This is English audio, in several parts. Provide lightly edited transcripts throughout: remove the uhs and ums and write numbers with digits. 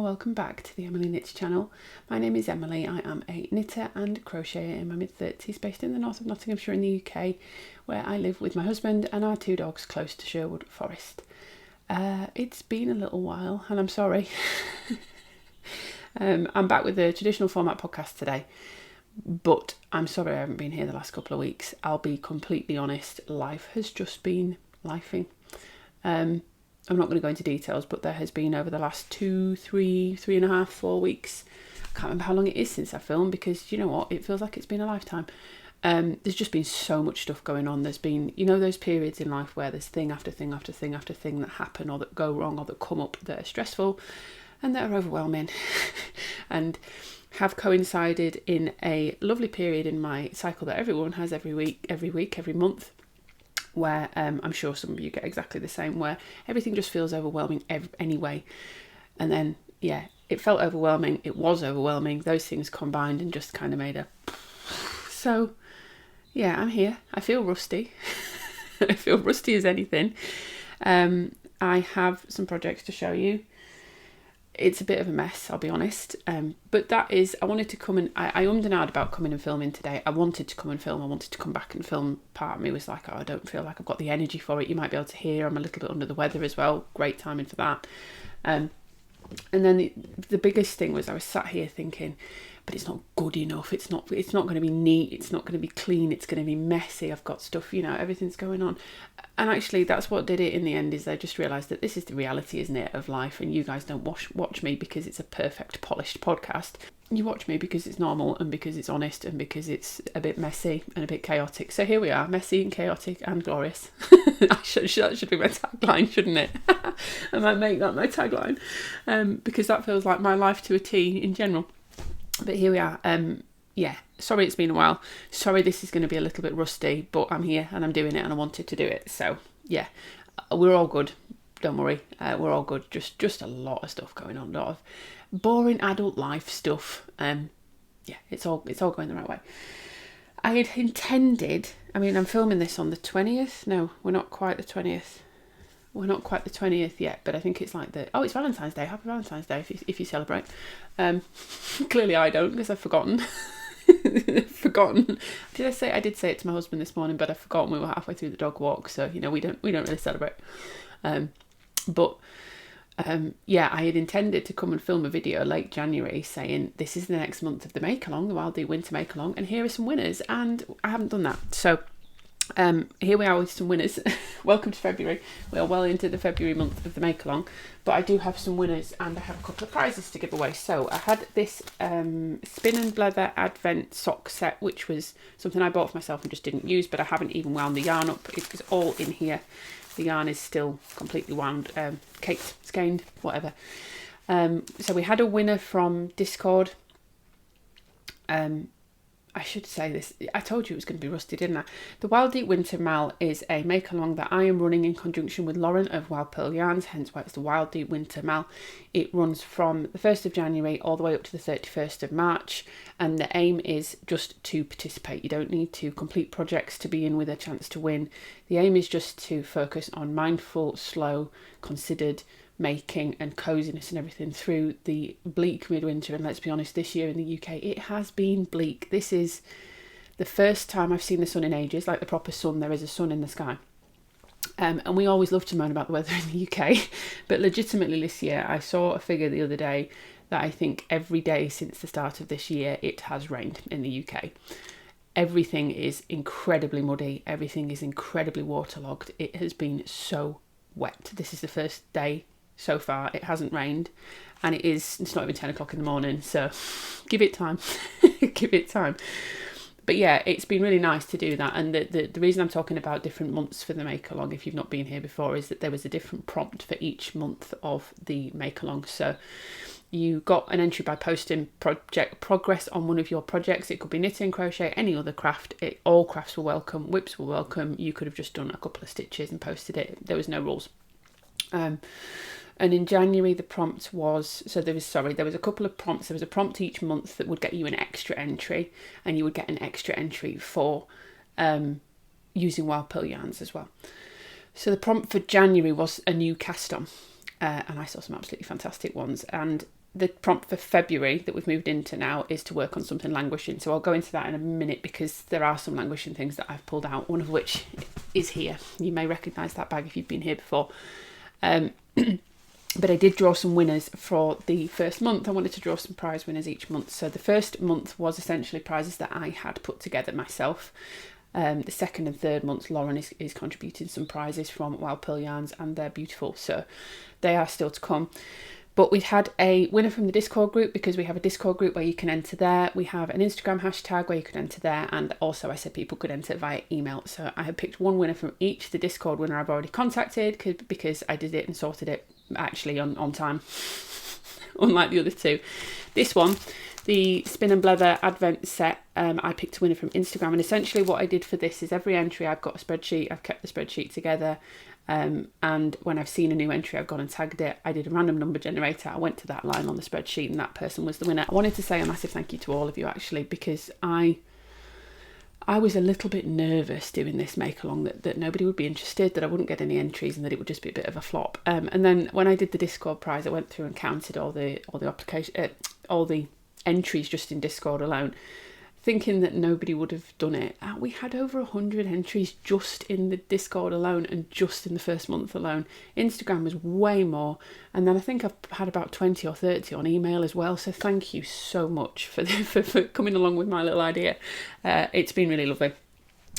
welcome back to the Emily Knits channel. My name is Emily. I am a knitter and crocheter in my mid-30s based in the north of Nottinghamshire in the UK, where I live with my husband and our 2 dogs close to Sherwood Forest. It's been a little while and I'm sorry. I'm back with the traditional format podcast today, but I'm sorry I haven't been here the last couple of weeks. I'll be completely honest, life has just been lifing. I'm not going to go into details, but there has been over the last 3.5, 4 weeks. I can't remember how long it is since I filmed because you know what? It feels like it's been a lifetime. There's just been so much stuff going on. There's been, you know, those periods in life where there's thing after thing after thing after thing that happen or that go wrong or that come up that are stressful and that are overwhelming and have coincided in a lovely period in my cycle that everyone has every week, every month, where I'm sure some of you get exactly the same, where everything just feels overwhelming anyway. And then, yeah, it felt overwhelming. It was overwhelming. Those things combined and just kind of made a... So, yeah, I'm here. I feel rusty. I feel rusty as anything. I have some projects to show you. It's a bit of a mess, I'll be honest. But that is, I wanted to come and, I ummed and ahed about coming and filming today. I wanted to come and film. I wanted to come back and film. Part of me was like, oh, I don't feel like I've got the energy for it. You might be able to hear I'm a little bit under the weather as well. Great timing for that. And then the biggest thing was I was sat here thinking, but it's not good enough. It's not going to be neat. It's not going to be clean. It's going to be messy. I've got stuff, you know, everything's going on. And actually that's what did it in the end, is I just realised that this is the reality, isn't it, of life. And you guys don't watch me because it's a perfect, polished podcast. You watch me because it's normal and because it's honest and because it's a bit messy and a bit chaotic. So here we are, messy and chaotic and glorious. That should be my tagline, shouldn't it? I might make that my tagline, because that feels like my life to a T in general. But here we are. Yeah, sorry it's been a while. Sorry this is going to be a little bit rusty, but I'm here and I'm doing it and I wanted to do it. So yeah, we're all good. Don't worry, we're all good. Just a lot of stuff going on, a lot of boring adult life stuff. Yeah, it's all going the right way. I had intended, I mean, I'm filming this on the 20th. No, we're not quite the 20th. We're not quite the 20th yet, but I think it's like it's Valentine's Day. Happy Valentine's Day if you celebrate. Clearly I don't, because I've forgotten. I did say it to my husband this morning, but I've forgotten we were halfway through the dog walk, so you know we don't really celebrate. Yeah, I had intended to come and film a video late January saying this is the next month of the Makealong, the Wild Deep Winter Makealong, and here are some winners, and I haven't done that. So here we are with some winners. Welcome to February. We are well into the February month of the Makealong, but I do have some winners and I have a couple of prizes to give away. So I had this spin and leather advent sock set, which was something I bought for myself and just didn't use, but I haven't even wound the yarn up. It's all in here. The yarn is still completely wound, caked, skeined, whatever. So we had a winner from Discord. I should say this, I told you it was going to be rusty, didn't I? The Wild Deep Winter Mal is a make-along that I am running in conjunction with Lauren of Wild Pearl Yarns, hence why it's the Wild Deep Winter Mal. It runs from the 1st of January all the way up to the 31st of March, and the aim is just to participate. You don't need to complete projects to be in with a chance to win. The aim is just to focus on mindful, slow, considered making and coziness and everything through the bleak midwinter. And let's be honest, this year in the UK it has been bleak. This is the first time I've seen the sun in ages, like the proper sun. There is a sun in the sky, and we always love to moan about the weather in the UK, but legitimately this year I saw a figure the other day that I think every day since the start of this year it has rained in the UK. Everything is incredibly muddy, everything is incredibly waterlogged. It has been so wet. This is the first day so far it hasn't rained, and it's not even 10 o'clock in the morning, so give it time. Give it time. But yeah, it's been really nice to do that. And the reason I'm talking about different months for the Makealong, if you've not been here before, is that there was a different prompt for each month of the Makealong. So you got an entry by posting project progress on one of your projects. It could be knitting, crochet, any other craft. All crafts were welcome. Whips were welcome. You could have just done a couple of stitches and posted it. There was no rules. And in January, the prompt was, there was a couple of prompts. There was a prompt each month that would get you an extra entry, and you would get an extra entry for using Wild Pearl yarns as well. So the prompt for January was a new cast-on, and I saw some absolutely fantastic ones. And the prompt for February that we've moved into now is to work on something languishing. So I'll go into that in a minute, because there are some languishing things that I've pulled out, one of which is here. You may recognise that bag if you've been here before. But I did draw some winners for the first month. I wanted to draw some prize winners each month. So the first month was essentially prizes that I had put together myself. The second and third months, Lauren is contributing some prizes from Wild Pearl Yarns, and they're beautiful. So they are still to come. But we had a winner from the Discord group, because we have a Discord group where you can enter there. We have an Instagram hashtag where you could enter there. And also I said people could enter via email. So I had picked one winner from each. The Discord winner I've already contacted, because I did it and sorted it actually on time, unlike the other two. This one, the Spin and Blether Advent set, I picked a winner from Instagram. And essentially what I did for this is every entry I've got a spreadsheet. I've kept the spreadsheet together. And when I've seen a new entry, I've gone and tagged it. I did a random number generator. I went to that line on the spreadsheet, and that person was the winner. I wanted to say a massive thank you to all of you, actually, because I was a little bit nervous doing this Makealong that nobody would be interested, that I wouldn't get any entries, and that it would just be a bit of a flop. And then when I did the Discord prize, I went through and counted all the entries just in Discord alone, thinking that nobody would have done it. We had over 100 entries just in the Discord alone, and just in the first month alone. Instagram was way more, and then I think I've had about 20 or 30 on email as well. So thank you so much for coming along with my little idea. It's been really lovely.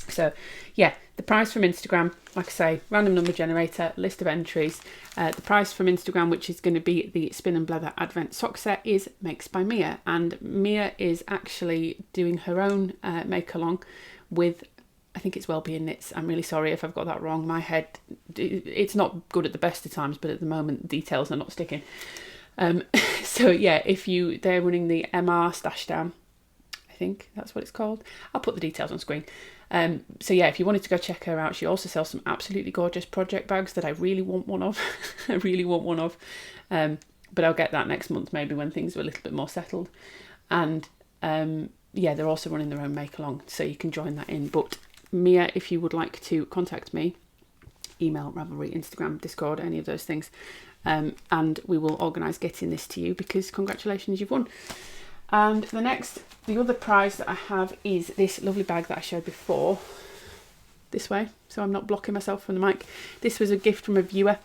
So yeah, the prize from Instagram, like I say, random number generator, list of entries. The prize from Instagram, which is going to be the Spin and Blether Advent sock set, is Makes by Mia. And Mia is actually doing her own Makealong with, I think it's Wellbeing Knits. I'm really sorry if I've got that wrong. My head, it's not good at the best of times, but at the moment details are not sticking. So yeah, they're running the MR Stash Down, I think that's what it's called. I'll put the details on screen. So yeah, if you wanted to go check her out, she also sells some absolutely gorgeous project bags that I really want one of. I really want one of. But I'll get that next month, maybe when things are a little bit more settled. And yeah, they're also running their own Makealong, so you can join that in. But Mia, if you would like to contact me, email, Ravelry, Instagram, Discord, any of those things, and we will organise getting this to you, because congratulations, you've won. And the other prize that I have is this lovely bag that I showed before. This way, so I'm not blocking myself from the mic. This was a gift from a viewer.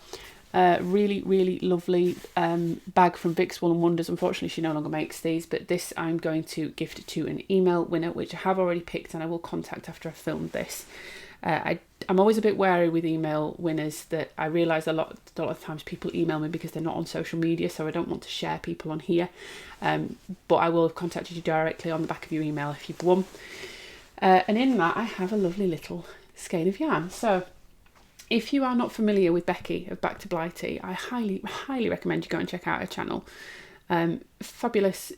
Really, really lovely bag from Vic's Wool and Wonders. Unfortunately, she no longer makes these, but this I'm going to gift to an email winner, which I have already picked, and I will contact after I've filmed this. I'm always a bit wary with email winners, that I realise a lot of times people email me because they're not on social media, so I don't want to share people on here. But I will have contacted you directly on the back of your email if you've won. And in that, I have a lovely little skein of yarn. So if you are not familiar with Becky of Back to Blighty, I highly, highly recommend you go and check out her channel. Fabulous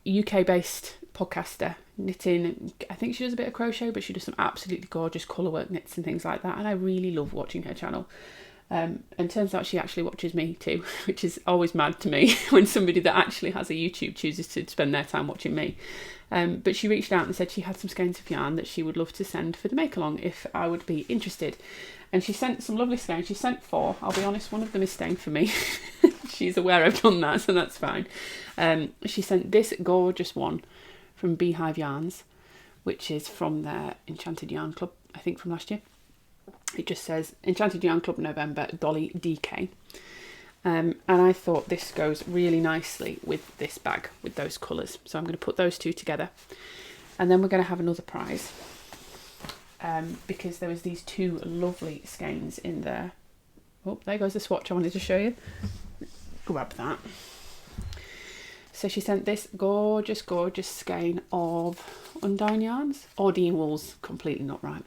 UK-based podcaster, knitting. I think she does a bit of crochet, but she does some absolutely gorgeous colourwork knits and things like that, and I really love watching her channel. And turns out she actually watches me too, which is always mad to me when somebody that actually has a YouTube chooses to spend their time watching me. But she reached out and said she had some skeins of yarn that she would love to send for the Makealong if I would be interested. And she sent some lovely skeins. She sent 4. I'll be honest, one of them is staying for me. She's aware I've done that, so that's fine. She sent this gorgeous one from Beehive Yarns, which is from their Enchanted Yarn Club, I think from last year. It just says Enchanted Yarn Club November, Dolly DK. And I thought this goes really nicely with this bag, with those colours. So I'm going to put those two together. And then we're going to have another prize. Because there was these 2 lovely skeins in there. Oh, there goes the swatch I wanted to show you. Grab that. So she sent this gorgeous, gorgeous skein of Undine yarns. Ordine Wool's completely not right.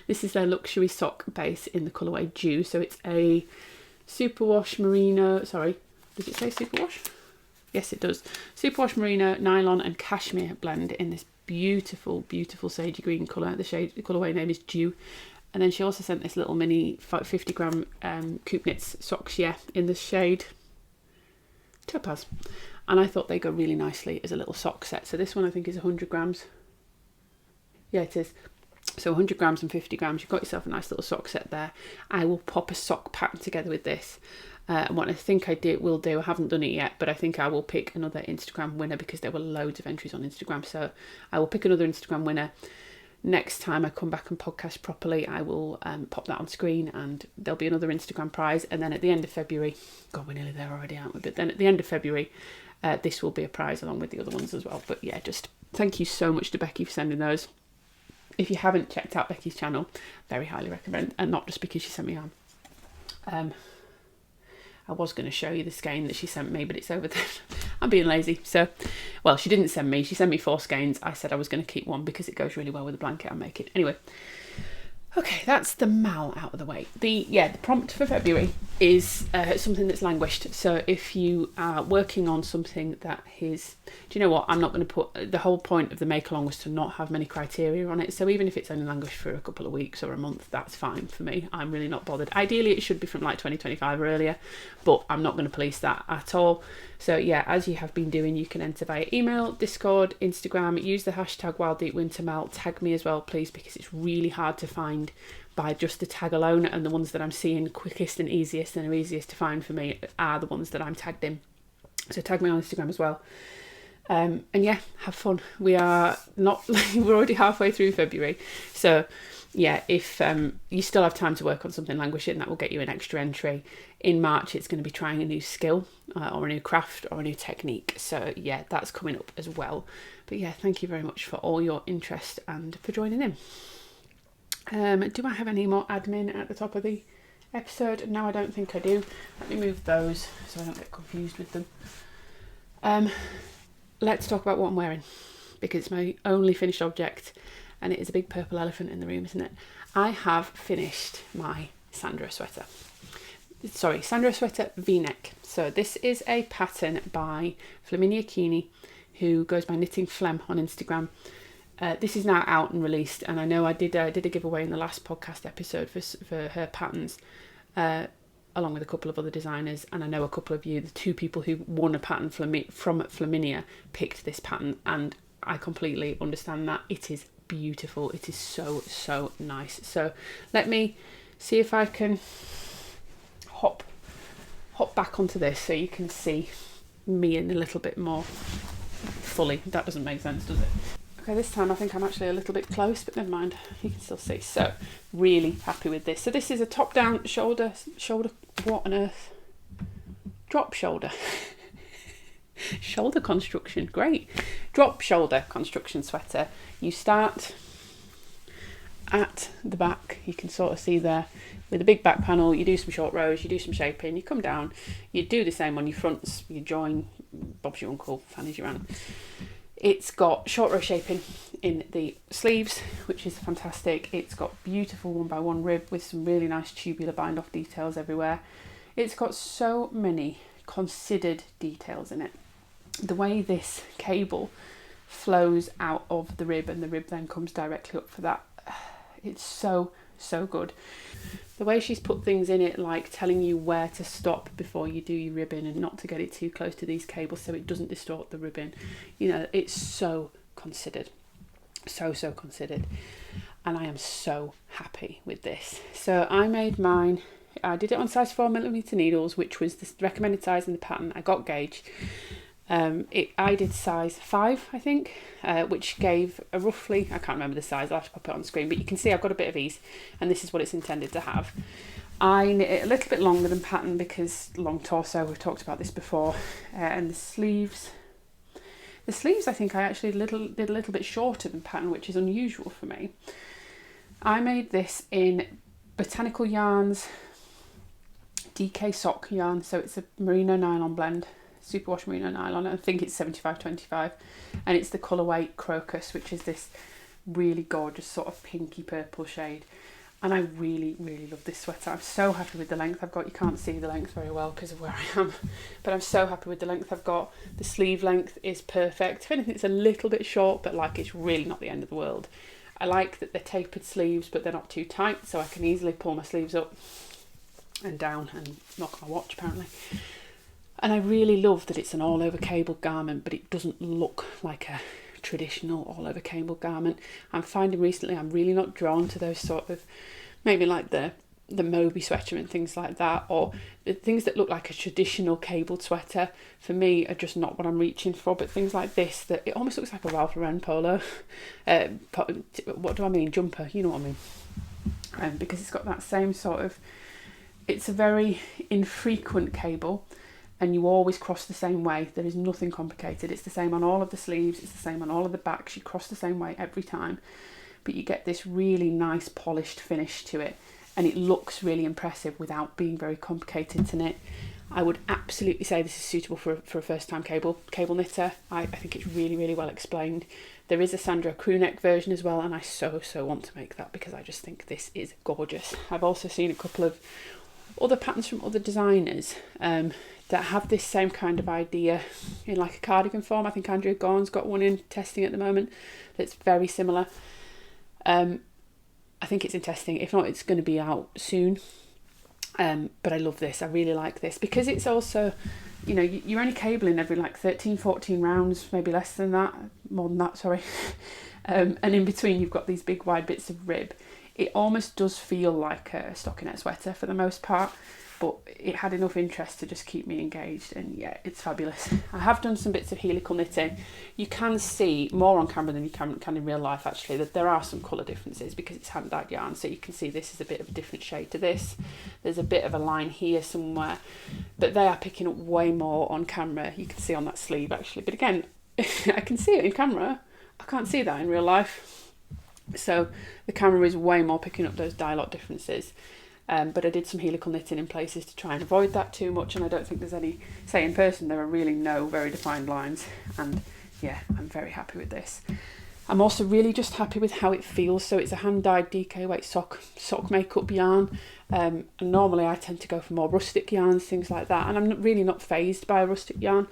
This is their luxury sock base in the colourway Dew. So it's a superwash merino. Sorry, does it say superwash? Yes, it does. Superwash merino, nylon, and cashmere blend in this beautiful, beautiful sagey green colour. The colourway name is Dew. And then she also sent this little mini 50 gram Coop Knits socks, in the shade Topaz. And I thought they go really nicely as a little sock set. So this one I think is 100 grams. Yeah, it is. So 100 grams and 50 grams, you've got yourself a nice little sock set there. I will pop a sock pattern together with this. And what I think I haven't done it yet, but I think I will pick another Instagram winner because there were loads of entries on Instagram. So I will pick another Instagram winner. Next time I come back and podcast properly, I will pop that on screen and there'll be another Instagram prize. And then at the end of February, God, we're nearly there already, aren't we? But then at the end of February, this will be a prize along with the other ones as well. But yeah, just thank you so much to Becky for sending those. If you haven't checked out Becky's channel, very highly recommend, and not just because she sent me on. I was going to show you the skein that she sent me, but it's over there. I'm being lazy. So, well, she didn't send me. She sent me 4 skeins. I said I was going to keep one because it goes really well with the blanket I'm making. Anyway, okay, that's the mal out of the way. The prompt for February is something that's languished. So if you are working on something that is, do you know what? I'm not going to put, the whole point of the Makealong was to not have many criteria on it. So even if it's only languished for a couple of weeks or a month, that's fine for me. I'm really not bothered. Ideally, it should be from like 2025 or earlier, but I'm not going to police that at all. So yeah, as you have been doing, you can enter via email, Discord, Instagram, use the hashtag WildDeepWinterMel, tag me as well, please, because it's really hard to find by just the tag alone, and the ones that I'm seeing quickest and easiest and are easiest to find for me are the ones that I'm tagged in. So tag me on Instagram as well. And yeah, have fun. We're already halfway through February. So yeah, if you still have time to work on something languishing, that will get you an extra entry. In March, it's going to be trying a new skill or a new craft or a new technique. So yeah, that's coming up as well. But yeah, thank you very much for all your interest and for joining in. Do I have any more admin at the top of the episode? No, I don't think I do. Let me move those so I don't get confused with them. Let's talk about what I'm wearing, because it's my only finished object and it is a big purple elephant in the room, isn't it? I have finished my Sandro sweater. Sorry, Sandro sweater V-neck. So this is a pattern by Flaminia Keeney, who goes by Knitting Flem on Instagram. This is now out and released, and I know I did a giveaway in the last podcast episode for her patterns, along with a couple of other designers, and I know a couple of you, the 2 people who won a pattern from Flaminia, picked this pattern, and I completely understand that. It is beautiful. It is so nice. So let me see if I can hop back onto this so you can see me in a little bit more fully. That doesn't make sense, does it? Okay, this time I think I'm actually a little bit close, but never mind, you can still see. So really happy with this. So this is a top down shoulder, what on earth? Drop shoulder. Shoulder construction, great. Drop shoulder construction sweater. You start at the back, you can sort of see there with a big back panel. You do some short rows, you do some shaping, you come down, you do the same on your fronts, you join, Bob's your uncle, Fanny's your aunt. It's got short row shaping in the sleeves, which is fantastic. It's got beautiful 1x1 rib with some really nice tubular bind off details everywhere. It's got so many considered details in it. The way this cable flows out of the rib and the rib then comes directly up for that, it's so good. The way she's put things in it, like telling you where to stop before you do your ribbing and not to get it too close to these cables so it doesn't distort the ribbing. You know, it's so considered. So considered. And I am so happy with this. So I made mine, I did it on size 4mm needles, which was the recommended size in the pattern. I got gauge. I did size 5, I think, which gave a roughly, I can't remember the size, I'll have to pop it on screen, but you can see I've got a bit of ease, and this is what it's intended to have. I knit it a little bit longer than pattern because long torso, we've talked about this before, and the sleeves I think I actually did a little bit shorter than pattern, which is unusual for me. I made this in Botanical Yarns DK sock yarn, so it's a merino nylon blend, superwash merino nylon. I think it's 75/25, and it's the colourway Crocus, which is this really gorgeous sort of pinky purple shade. And I really love this sweater. I'm so happy with the length I've got. You can't see the length very well because of where I am, but I'm so happy with the length I've got. The sleeve length is perfect. If anything, it's a little bit short, but like it's really not the end of the world. I like that they're tapered sleeves, but they're not too tight, so I can easily pull my sleeves up and down and knock my watch apparently. And I really love that it's an all over cable garment, but it doesn't look like a traditional all over cable garment. I'm finding recently I'm really not drawn to those sort of, maybe like the Moby sweater and things like that, or the things that look like a traditional cabled sweater for me are just not what I'm reaching for. But things like this, that it almost looks like a Ralph Lauren polo, what do I mean, jumper, you know what I mean, because it's got that same sort of, it's a very infrequent cable and you always cross the same way. There is nothing complicated. It's the same on all of the sleeves, it's the same on all of the backs. You cross the same way every time, but you get this really nice polished finish to it. And it looks really impressive without being very complicated to knit. I would absolutely say this is suitable for a first-time cable knitter. I think it's really, really well explained. There is a Sandro crew neck version as well, and I so want to make that because I just think this is gorgeous. I've also seen a couple of other patterns from other designers that have this same kind of idea in like a cardigan form. I think Andrea Gorn's got one in testing at the moment that's very similar. I think it's in testing. If not, it's going to be out soon. But I love this. I really like this because it's also, you know, you're only cabling every like 13, 14 rounds, maybe less than that, more than that, sorry. And in between, you've got these big wide bits of rib. It almost does feel like a stockinette sweater for the most part, but it had enough interest to just keep me engaged, and yeah, it's fabulous. I have done some bits of helical knitting. You can see more on camera than you can in real life actually, that there are some colour differences because it's hand-dyed yarn, so you can see this is a bit of a different shade to this. There's a bit of a line here somewhere, but they are picking up way more on camera. You can see on that sleeve actually, but again, I can see it in camera. I can't see that in real life. So the camera is way more picking up those dye lot differences. But I did some helical knitting in places to try and avoid that too much, and I don't think there's any, say in person there are really no very defined lines, and yeah, I'm very happy with this. I'm also really just happy with how it feels. So it's a hand-dyed DK weight sock makeup yarn, and normally I tend to go for more rustic yarns, things like that, and I'm really not phased by a rustic yarn,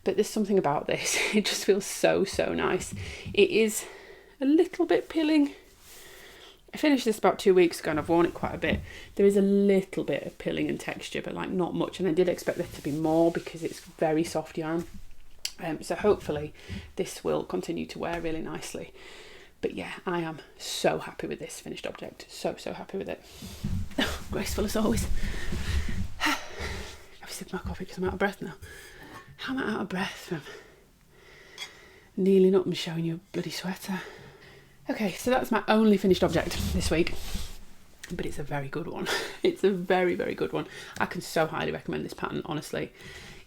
but there's something about this, it just feels so nice. It is a little bit pilling. I finished this about 2 weeks ago and I've worn it quite a bit. There is a little bit of pilling and texture, but like not much, and I did expect there to be more because it's very soft yarn. So hopefully this will continue to wear really nicely. But yeah, I am so happy with this finished object. So happy with it. Oh, graceful as always. I've sipped my coffee because I'm out of breath now. How am I out of breath from kneeling up and showing you a bloody sweater? Okay, so that's my only finished object this week, but it's a very good one. It's a very good one. I can so highly recommend this pattern, honestly.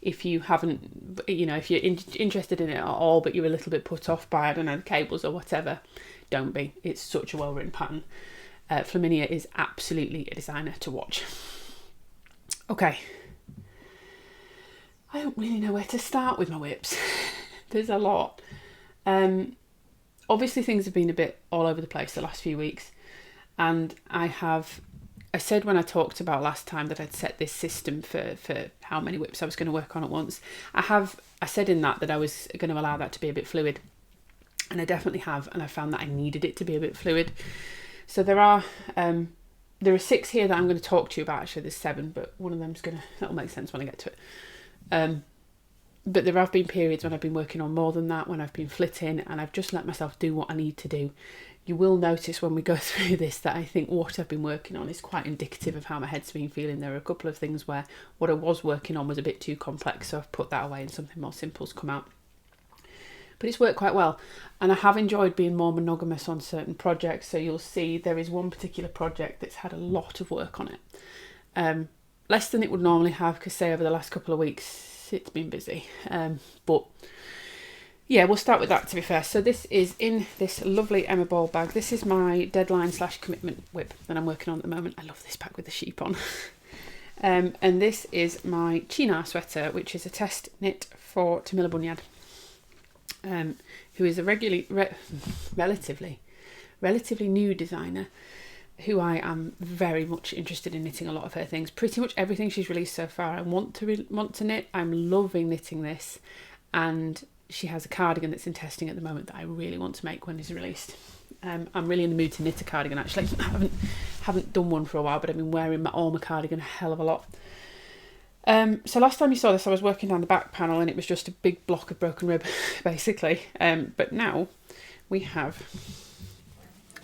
If you haven't, you know, if you're interested in it at all, but you're a little bit put off by, I don't know, the cables or whatever, don't be. It's such a well-written pattern. Flaminia is absolutely a designer to watch. Okay. I don't really know where to start with my whips. There's a lot. Obviously things have been a bit all over the place the last few weeks, and I said when I talked about last time that I'd set this system for how many whips I was going to work on at once. I said in that I was going to allow that to be a bit fluid, and I definitely have, and I found that I needed it to be a bit fluid. So there are 6 here that I'm going to talk to you about. Actually there's 7, but one of them's that'll make sense when I get to it. But there have been periods when I've been working on more than that, when I've been flitting, and I've just let myself do what I need to do. You will notice when we go through this that I think what I've been working on is quite indicative of how my head's been feeling. There are a couple of things where what I was working on was a bit too complex, so I've put that away and something more simple's come out. But it's worked quite well, and I have enjoyed being more monogamous on certain projects. So you'll see there is one particular project that's had a lot of work on it. Less than it would normally have, because say over the last couple of weeks it's been busy, but yeah, we'll start with that, to be fair. So this is in this lovely Emma Ball bag. This is my deadline/commitment whip that I'm working on at the moment. I love this pack with the sheep on. And this is my Chinar sweater, which is a test knit for Tamila Bunyad, who is a relatively new designer, who I am very much interested in knitting a lot of her things. Pretty much everything she's released so far I want to knit. I'm loving knitting this, and she has a cardigan that's in testing at the moment that I really want to make when it's released. I'm really in the mood to knit a cardigan actually. I haven't done one for a while, but I've been wearing my Orma cardigan a hell of a lot. So last time you saw this, I was working down the back panel and it was just a big block of broken rib, basically. But now we have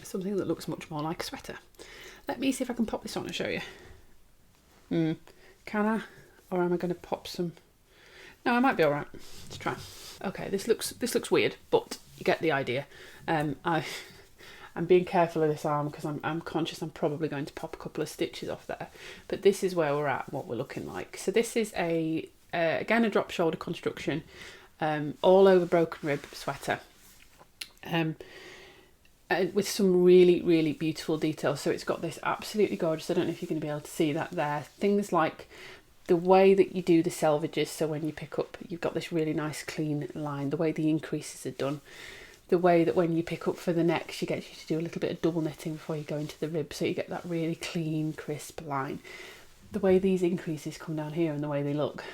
something that looks much more like a sweater. Let me see if I can pop this on and show you. Can I? Or am I going to pop some? No, I might be all right. Let's try. Okay, this looks weird, but you get the idea. I'm being careful of this arm because I'm conscious I'm probably going to pop a couple of stitches off there. But this is where we're at, what we're looking like. So this is again a drop shoulder construction, all over broken rib sweater. With some really, really beautiful details. So it's got this absolutely gorgeous, I don't know if you're going to be able to see that there, things like the way that you do the selvages, so when you pick up, you've got this really nice clean line, the way the increases are done, the way that when you pick up for the neck, she gets you to do a little bit of double knitting before you go into the rib, so you get that really clean, crisp line. The way these increases come down here and the way they look,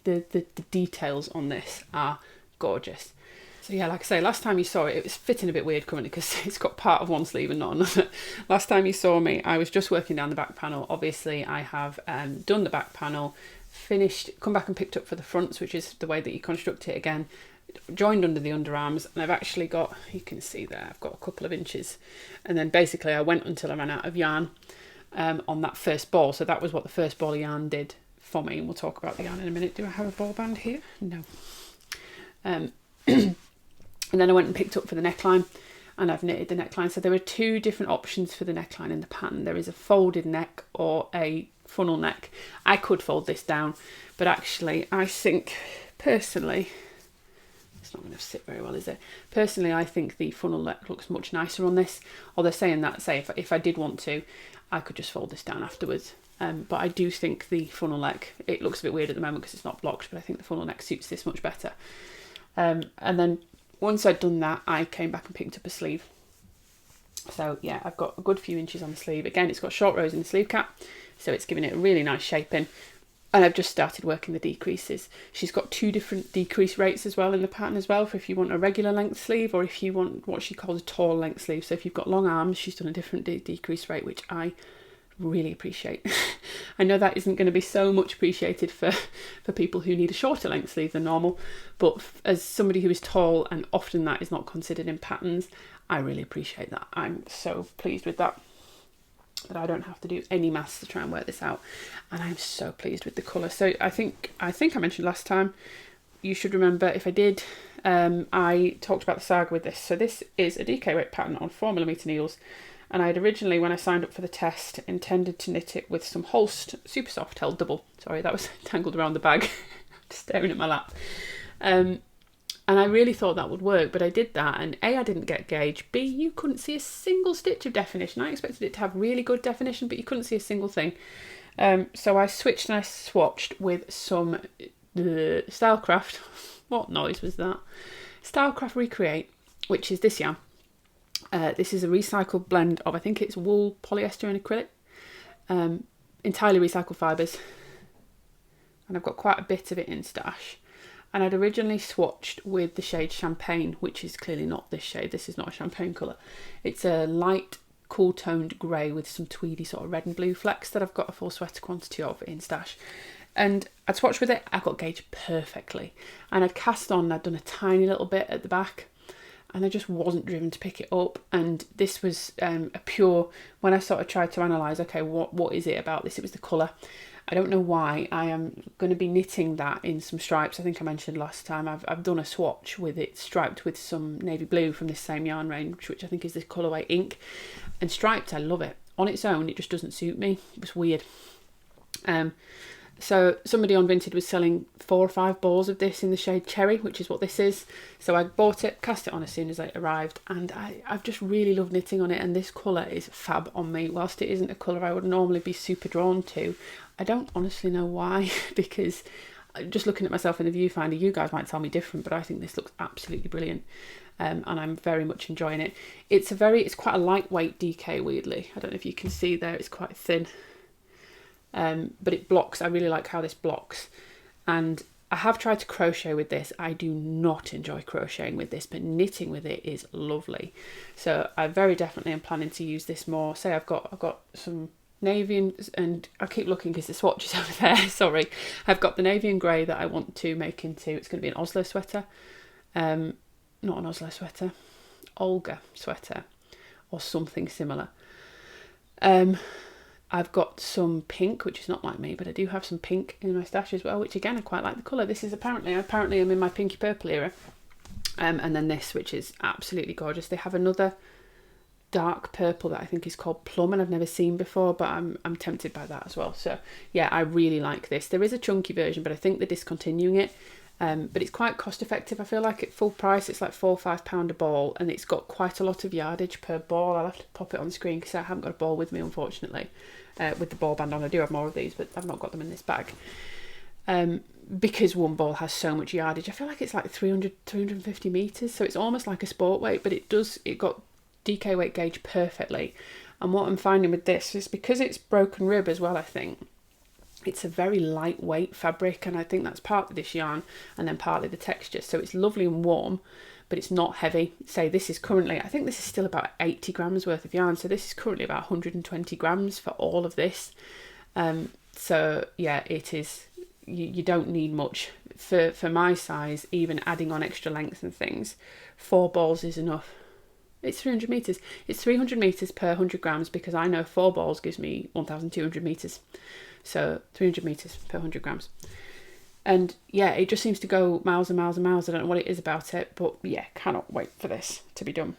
the details on this are gorgeous. So yeah, like I say, last time you saw it, it was fitting a bit weird currently because it's got part of one sleeve and not another. Last time you saw me, I was just working down the back panel. Obviously, I have done the back panel, finished, come back and picked up for the fronts, which is the way that you construct it again, joined under the underarms, and I've actually got, you can see there, I've got a couple of inches. And then basically I went until I ran out of yarn on that first ball. So that was what the first ball of yarn did for me. And we'll talk about the yarn in a minute. Do I have a ball band here? No. And then I went and picked up for the neckline and I've knitted the neckline. So there are two different options for the neckline in the pattern. There is a folded neck or a funnel neck. I could fold this down, but actually I think personally, it's not going to sit very well, is it? Personally, I think the funnel neck looks much nicer on this. Although saying that, say if I did want to, I could just fold this down afterwards. But I do think the funnel neck, it looks a bit weird at the moment because it's not blocked, but I think the funnel neck suits this much better. And then once I'd done that, I came back and picked up a sleeve. So yeah, I've got a good few inches on the sleeve. Again, it's got short rows in the sleeve cap, so it's giving it a really nice shaping. And I've just started working the decreases. She's got two different decrease rates as well in the pattern as well, for if you want a regular length sleeve or if you want what she calls a tall length sleeve. So if you've got long arms, she's done a different decrease rate, which I really appreciate. I know that isn't going to be so much appreciated for people who need a shorter length sleeve than normal, but as somebody who is tall, and often that is not considered in patterns, I really appreciate that. I'm so pleased with that I don't have to do any maths to try and work this out, and I'm so pleased with the colour. So I think I mentioned last time, you should remember, if I did, I talked about the saga with this. So this is a DK weight pattern on 4mm needles. And I had originally, when I signed up for the test, intended to knit it with some Holst Super Soft held double. Sorry, that was tangled around the bag, staring at my lap. And I really thought that would work, but I did that, and A, I didn't get gauge. B, you couldn't see a single stitch of definition. I expected it to have really good definition, but you couldn't see a single thing. So I switched and I swatched with some Stylecraft. What noise was that? Stylecraft Recreate, which is this yarn. This is a recycled blend of, I think it's wool, polyester and acrylic. Entirely recycled fibres. And I've got quite a bit of it in stash. And I'd originally swatched with the shade Champagne, which is clearly not this shade. This is not a champagne colour. It's a light, cool toned grey with some tweedy sort of red and blue flecks that I've got a full sweater quantity of in stash. And I'd swatched with it, I got gauged perfectly. And I'd cast on, I'd done a tiny little bit at the back, and I just wasn't driven to pick it up. And this was a pure, when I sort of tried to analyse, okay, what is it about this? It was the colour. I don't know why. I am going to be knitting that in some stripes. I think I mentioned last time I've done a swatch with it striped with some navy blue from this same yarn range, which I think is this colourway Ink. And striped, I love it. On its own, it just doesn't suit me. It was weird. So somebody on Vinted was selling 4 or 5 balls of this in the shade Cherry, which is what this is. So I bought it, cast it on as soon as it arrived, and I've just really loved knitting on it, and this colour is fab on me. Whilst it isn't a colour I would normally be super drawn to, I don't honestly know why, because just looking at myself in the viewfinder, you guys might tell me different, but I think this looks absolutely brilliant. And I'm very much enjoying it. It's quite a lightweight DK, weirdly. I don't know if you can see there, it's quite thin. But it blocks. I really like how this blocks, and I have tried to crochet with this. I do not enjoy crocheting with this, but knitting with it is lovely. So I very definitely am planning to use this more. Say I've got some navy and I keep looking because the swatch is over there, sorry. I've got the navy and grey that I want to make into, it's going to be an Oslo sweater. Not an Oslo sweater, Olga sweater or something similar. I've got some pink, which is not like me, but I do have some pink in my stash as well, which again, I quite like the colour. This is apparently I'm in my pinky purple era. And then this, which is absolutely gorgeous. They have another dark purple that I think is called Plum, and I've never seen before, but I'm tempted by that as well. So yeah, I really like this. There is a chunky version, but I think they're discontinuing it. But it's quite cost effective. I feel like at full price, it's like £4 or £5 a ball, and it's got quite a lot of yardage per ball. I'll have to pop it on screen because I haven't got a ball with me, unfortunately. With the ball band on, I do have more of these, but I've not got them in this bag. Because one ball has so much yardage. I feel like it's like 350 meters, so it's almost like a sport weight, but it got DK weight gauge perfectly. And what I'm finding with this is because it's broken rib as well, I think it's a very lightweight fabric, and I think that's partly this yarn and then partly the texture. So it's lovely and warm, but it's not heavy. Say this is currently, I think this is still about 80 grams worth of yarn, so this is currently about 120 grams for all of this. So yeah, it is. You don't need much for my size. Even adding on extra length and things, 4 balls is enough. It's 300 meters. It's 300 meters per 100 grams because I know 4 balls gives me 1,200 meters. So 300 meters per 100 grams. And yeah, it just seems to go miles and miles and miles. I don't know what it is about it, but yeah, cannot wait for this to be done.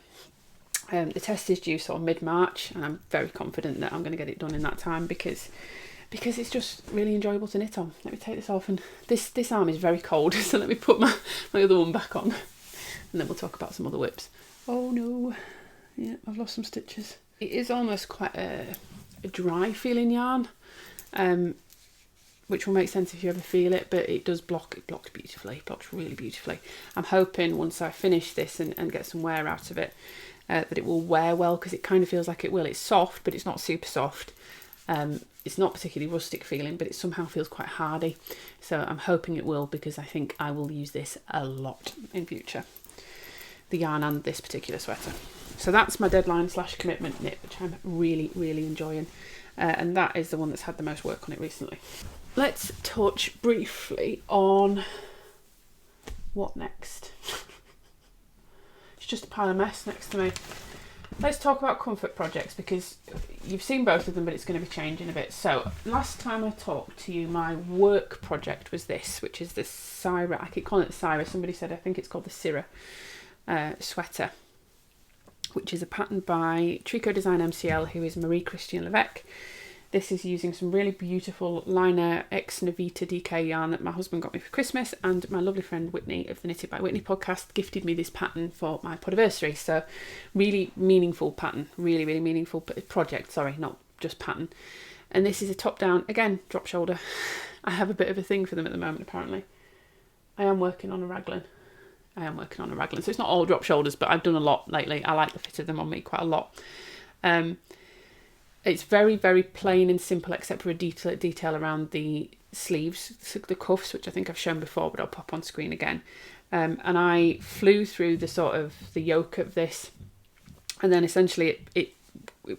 The test is due sort of mid-March, and I'm very confident that I'm going to get it done in that time because it's just really enjoyable to knit on. Let me take this off, and this arm is very cold, so let me put my other one back on, and then we'll talk about some other whips. Oh no, yeah, I've lost some stitches. It is almost quite a dry feeling yarn, which will make sense if you ever feel it, but it does block. It blocks beautifully. It blocks really beautifully. I'm hoping once I finish this and get some wear out of it, that it will wear well, because it kind of feels like it will. It's soft, but it's not super soft. It's not particularly rustic feeling, but it somehow feels quite hardy. So I'm hoping it will, because I think I will use this a lot in future. The yarn and this particular sweater. So that's my deadline / commitment knit, which I'm really, really enjoying. And that is the one that's had the most work on it recently. Let's touch briefly on what next. It's just a pile of mess next to me. Let's talk about comfort projects, because you've seen both of them, but it's going to be changing a bit. So last time I talked to you, my work project was this, which is the Syra. I keep calling it the Syra. Somebody said I think it's called the Syra sweater, which is a pattern by Tricot Design MCL, who is Marie Christian Levesque. This is using some really beautiful liner ex Navita DK yarn that my husband got me for Christmas, and my lovely friend Whitney of the Knitted by Whitney podcast gifted me this pattern for my podiversary. So really meaningful pattern, really, really meaningful project, sorry, not just pattern. And this is a top down, again, drop shoulder. I have a bit of a thing for them at the moment, apparently. I am working on a raglan. So it's not all drop shoulders, but I've done a lot lately. I like the fit of them on me quite a lot. It's very, very plain and simple, except for a detail around the sleeves, the cuffs, which I think I've shown before, but I'll pop on screen again. And I flew through the yoke of this, and then essentially it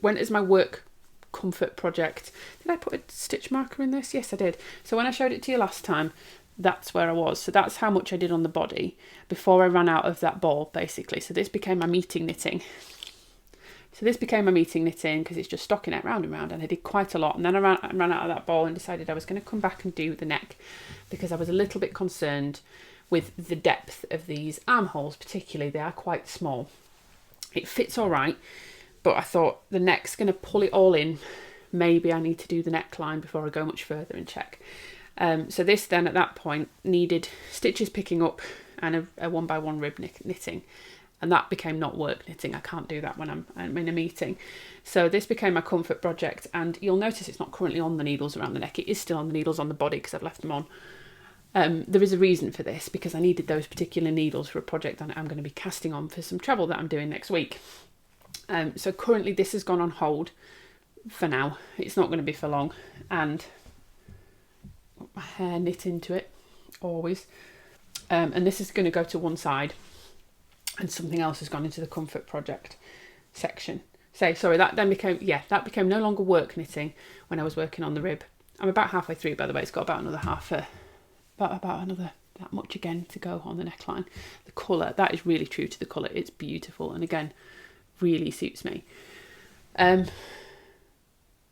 went as my work comfort project. Did I put a stitch marker in this? Yes, I did. So when I showed it to you last time, that's where I was. So that's how much I did on the body before I ran out of that ball, basically. So this became my meeting knitting. Because it's just stockinette round and round, and I did quite a lot. And then I ran out of that ball and decided I was going to come back and do the neck, because I was a little bit concerned with the depth of these armholes, particularly. They are quite small. It fits all right, but I thought the neck's going to pull it all in. Maybe I need to do the neckline before I go much further and check. So this then at that point needed stitches picking up and a 1x1 rib knitting. And that became not work knitting. I can't do that when I'm in a meeting. So this became my comfort project. And you'll notice it's not currently on the needles around the neck. It is still on the needles on the body because I've left them on. There is a reason for this, because I needed those particular needles for a project that I'm going to be casting on for some travel that I'm doing next week. So currently this has gone on hold for now. It's not going to be for long. And my hair knit into it, always. And this is going to go to one side. And something else has gone into the comfort project section. Sorry, that became no longer work knitting when I was working on the rib. I'm about halfway through, by the way. It's got about another about another that much again to go on the neckline. The colour, that is really true to the colour. It's beautiful, and again, really suits me. What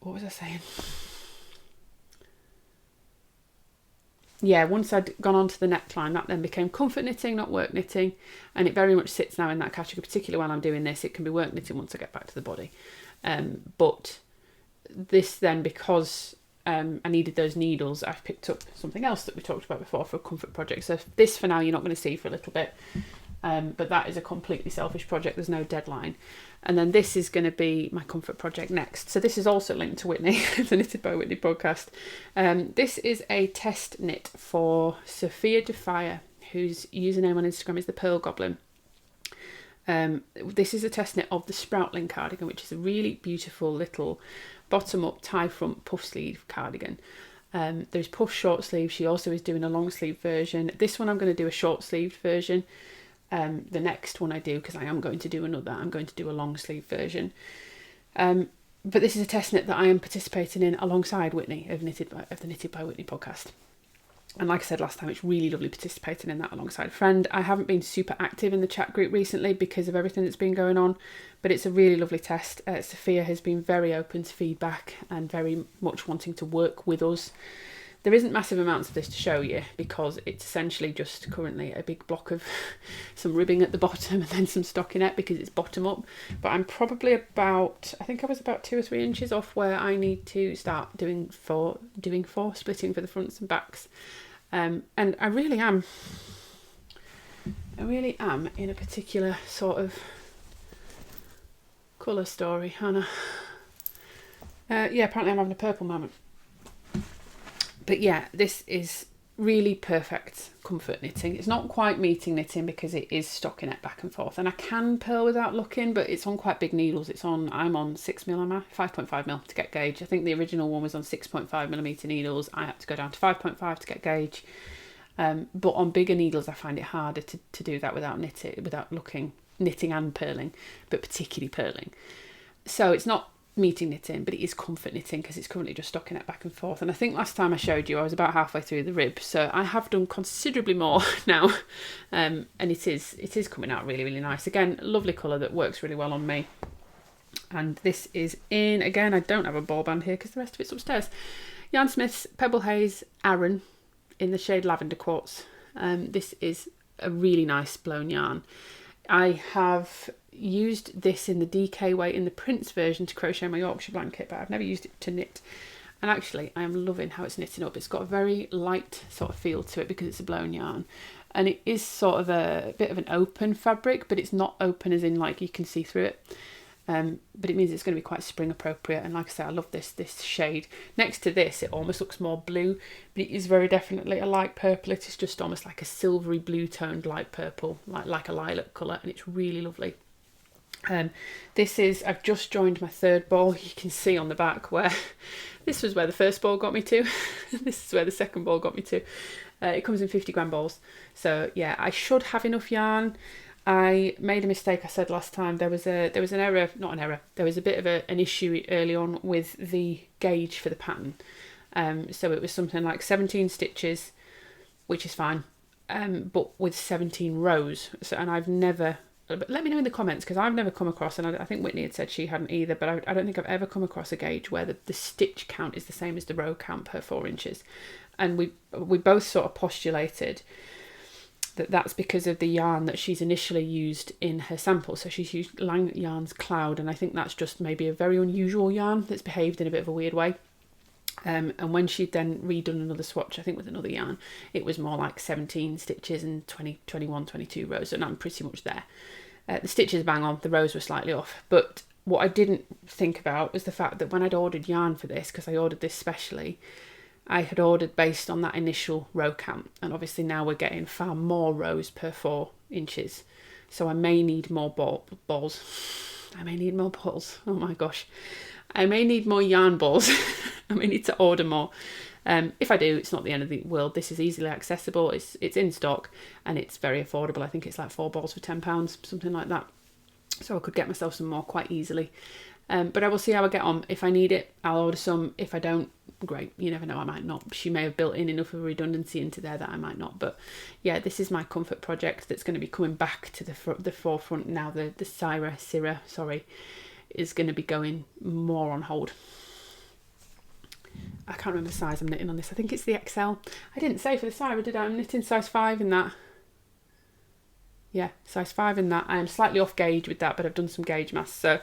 was I saying? Yeah, once I'd gone on to the neckline, that then became comfort knitting, not work knitting, and it very much sits now in that category, particularly when I'm doing this. It can be work knitting once I get back to the body. But this then, because I needed those needles, I've picked up something else that we talked about before for a comfort project. So this for now you're not going to see for a little bit, but that is a completely selfish project. There's no deadline. And then this is going to be my comfort project next. So this is also linked to Whitney, the Knitted by Whitney podcast. This is a test knit for Sophia Defire, whose username on Instagram is the Pearl Goblin. This is a test knit of the Sproutling cardigan, which is a really beautiful little bottom up tie front puff sleeve cardigan. There's puff short sleeve. She also is doing a long sleeve version. This one I'm going to do a short sleeved version. The next one I do, because I am going to do another, I'm going to do a long sleeve version. But this is a test knit that I am participating in alongside Whitney of the Knitted by Whitney podcast. And like I said last time, it's really lovely participating in that alongside a friend. I haven't been super active in the chat group recently because of everything that's been going on, but it's a really lovely test. Sophia has been very open to feedback and very much wanting to work with us. There isn't massive amounts of this to show you because it's essentially just currently a big block of some ribbing at the bottom and then some stockinette because it's bottom up. But I'm probably I think I was about 2 or 3 inches off where I need to start doing four splitting for the fronts and backs. And I really am in a particular sort of colour story, Hannah. Apparently I'm having a purple moment. But yeah, this is really perfect comfort knitting. It's not quite meeting knitting because it is stockinette back and forth, and I can purl without looking, but it's on quite big needles. I'm on 6mm, 5.5mm to get gauge. I think the original one was on 6.5mm needles. I had to go down to 5.5 to get gauge. But on bigger needles, I find it harder to do that without looking, knitting and purling, but particularly purling. So it's not meeting knitting, but it is comfort knitting because it's currently just stockinette back and forth. And I think last time I showed you I was about halfway through the rib, so I have done considerably more now, and it is coming out really, really nice. Again, lovely colour that works really well on me. And this is in, again, I don't have a ball band here because the rest of it's upstairs, Yarn Smith's Pebble Haze Aran in the shade Lavender Quartz. This is a really nice blown yarn. I have used this in the DK weight in the Prince version to crochet my Yorkshire blanket, but I've never used it to knit. And actually, I am loving how it's knitting up. It's got a very light sort of feel to it because it's a blown yarn. And it is sort of a bit of an open fabric, but it's not open as in like you can see through it. But it means it's going to be quite spring appropriate. And like I say, I love this shade. Next to this, it almost looks more blue, but it is very definitely a light purple. It is just almost like a silvery blue toned light purple, like a lilac colour, and it's really lovely. I've just joined my third ball. You can see on the back where this was where the first ball got me to. This is where the second ball got me to. It comes in 50g balls. So yeah, I should have enough yarn. I made a mistake. I said last time there was an error, not an error. There was a bit of an issue early on with the gauge for the pattern. So it was something like 17 stitches, which is fine, but with 17 rows. So, and I've never. But let me know in the comments because I've never come across, and I think Whitney had said she hadn't either, but I don't think I've ever come across a gauge where the stitch count is the same as the row count per 4 inches. And we both sort of postulated that that's because of the yarn that she's initially used in her sample. So she's used Lang Yarn's Cloud, and I think that's just maybe a very unusual yarn that's behaved in a bit of a weird way. And when she'd then redone another swatch, I think with another yarn, it was more like 17 stitches and 20, 21, 22 rows, and I'm pretty much there. The stitches bang on, the rows were slightly off. But what I didn't think about was the fact that when I'd ordered yarn for this, because I ordered this specially, I had ordered based on that initial row count. And obviously now we're getting far more rows per 4 inches. So I may need more balls. I may need more balls. Oh my gosh. I may need more yarn balls. I may need to order more. If I do, it's not the end of the world. This is easily accessible. It's in stock and it's very affordable. I think it's like 4 balls for £10, something like that. so I could get myself some more quite easily. But I will see how I get on. If I need it, I'll order some. If I don't, great. You never know, I might not. She may have built in enough of a redundancy into there that I might not. But yeah, this is my comfort project that's going to be coming back to the forefront now. The Cirrha, is going to be going more on hold. I can't remember the size I'm knitting on this. I think it's the XL. I didn't say for the Cirrha, did I? I'm knitting size 5 in that. Yeah, size 5 in that. I am slightly off gauge with that, but I've done some gauge maths. So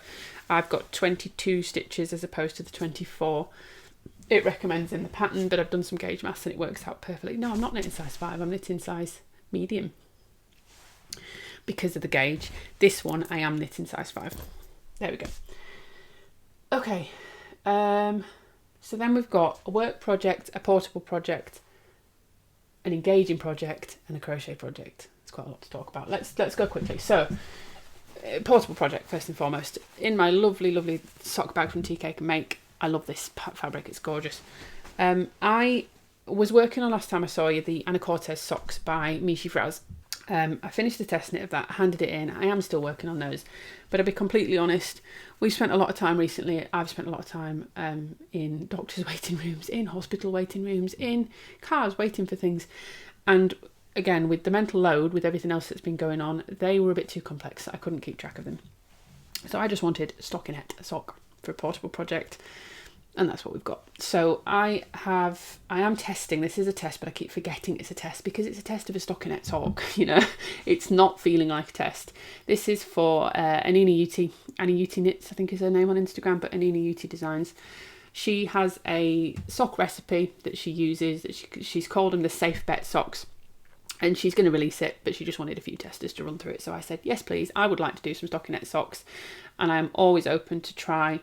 I've got 22 stitches as opposed to the 24 it recommends in the pattern, but I've done some gauge maths and it works out perfectly. No, I'm not knitting size 5. I'm knitting size medium because of the gauge. This one I am knitting size 5. There we go. Okay. So then we've got a work project, a portable project, an engaging project, and a crochet project. It's quite a lot to talk about. Let's go quickly. So, portable project first and foremost. In my lovely sock bag from Tea Cake and Make. I love this fabric. It's gorgeous. I was working on last time I saw you the Anna Cortez socks by Michi Fraz. I finished the test knit of that, handed it in. I am still working on those, but I'll be completely honest. We've spent a lot of time recently. I've spent a lot of time in doctors' waiting rooms, in hospital waiting rooms, in cars waiting for things, and again, with the mental load, with everything else that's been going on, they were a bit too complex. I couldn't keep track of them. So I just wanted stockinette, a sock for a portable project. And that's what we've got. So I am testing. This is a test, but I keep forgetting it's a test because it's a test of a stockinette sock. You know, it's not feeling like a test. This is for Anina Uti. Annie Uti Knits, I think is her name on Instagram, but Anina Uti Designs. She has a sock recipe that she uses. That she's called them the Safe Bet socks. And she's going to release it, but she just wanted a few testers to run through it. So I said, yes, please. I would like to do some stockinette socks. And I am always open to try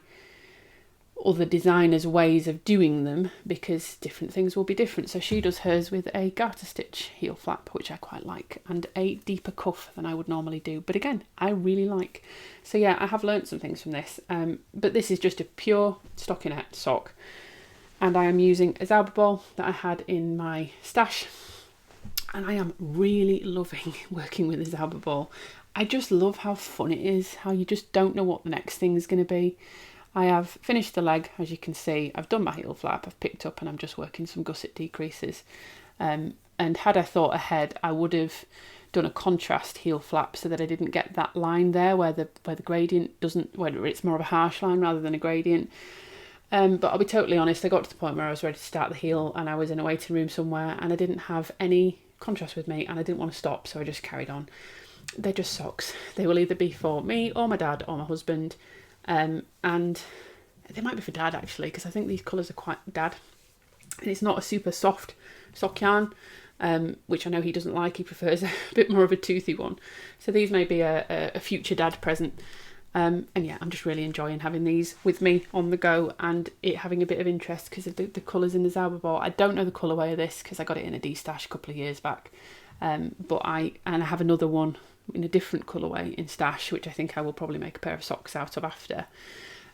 other designers' ways of doing them because different things will be different. So she does hers with a garter stitch heel flap, which I quite like, and a deeper cuff than I would normally do. But again, I really like. So yeah, I have learnt some things from this. But this is just a pure stockinette sock. And I am using a Zauber ball that I had in my stash. And I am really loving working with a Zauber ball. I just love how fun it is, how you just don't know what the next thing is going to be. I have finished the leg, as you can see. I've done my heel flap, I've picked up and I'm just working some gusset decreases. And had I thought ahead, I would have done a contrast heel flap so that I didn't get that line there where the gradient doesn't, where it's more of a harsh line rather than a gradient. But I'll be totally honest, I got to the point where I was ready to start the heel and I was in a waiting room somewhere and I didn't have any contrast with me and I didn't want to stop, so I just carried on. They're just socks. They will either be for me or my dad or my husband. And they might be for dad actually, because I think these colours are quite dad. And it's not a super soft sock yarn, which I know he doesn't like. He prefers a bit more of a toothy one. So these may be a future dad present. And yeah, I'm just really enjoying having these with me on the go and it having a bit of interest because of the colours in the Zauber ball. I don't know the colourway of this because I got it in a D-stash a couple of years back. But I have another one in a different colourway in stash, which I think I will probably make a pair of socks out of after.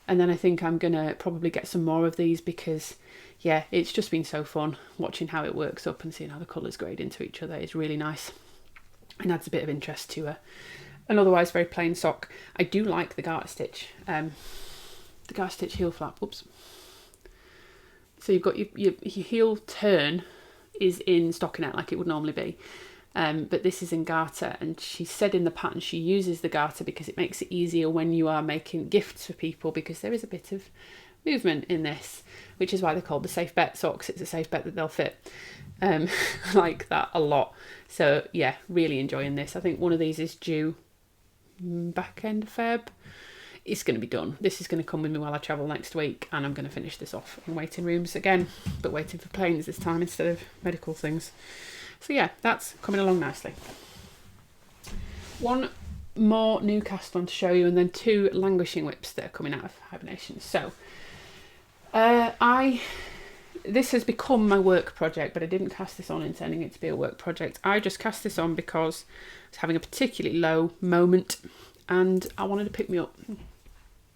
And then I think I'm going to probably get some more of these because, yeah, it's just been so fun watching how it works up and seeing how the colours grade into each other. It's really nice and adds a bit of interest to an otherwise very plain sock. I do like the garter stitch, heel flap. Whoops. So you've got your heel turn is in stockinette like it would normally be. But this is in garter, and she said in the pattern she uses the garter because it makes it easier when you are making gifts for people because there is a bit of movement in this, which is why they're called the Safe Bet socks. It's a safe bet that they'll fit. I like that a lot. So yeah, really enjoying this. I think one of these is due back end of Feb. It's going to be done. This is going to come with me while I travel next week, and I'm going to finish this off in waiting rooms again, but waiting for planes this time instead of medical things. So yeah, that's coming along nicely. One more new cast on to show you, and then 2 languishing whips that are coming out of hibernation. So this has become my work project, but I didn't cast this on intending it to be a work project. I just cast this on because I was having a particularly low moment and I wanted to pick me up.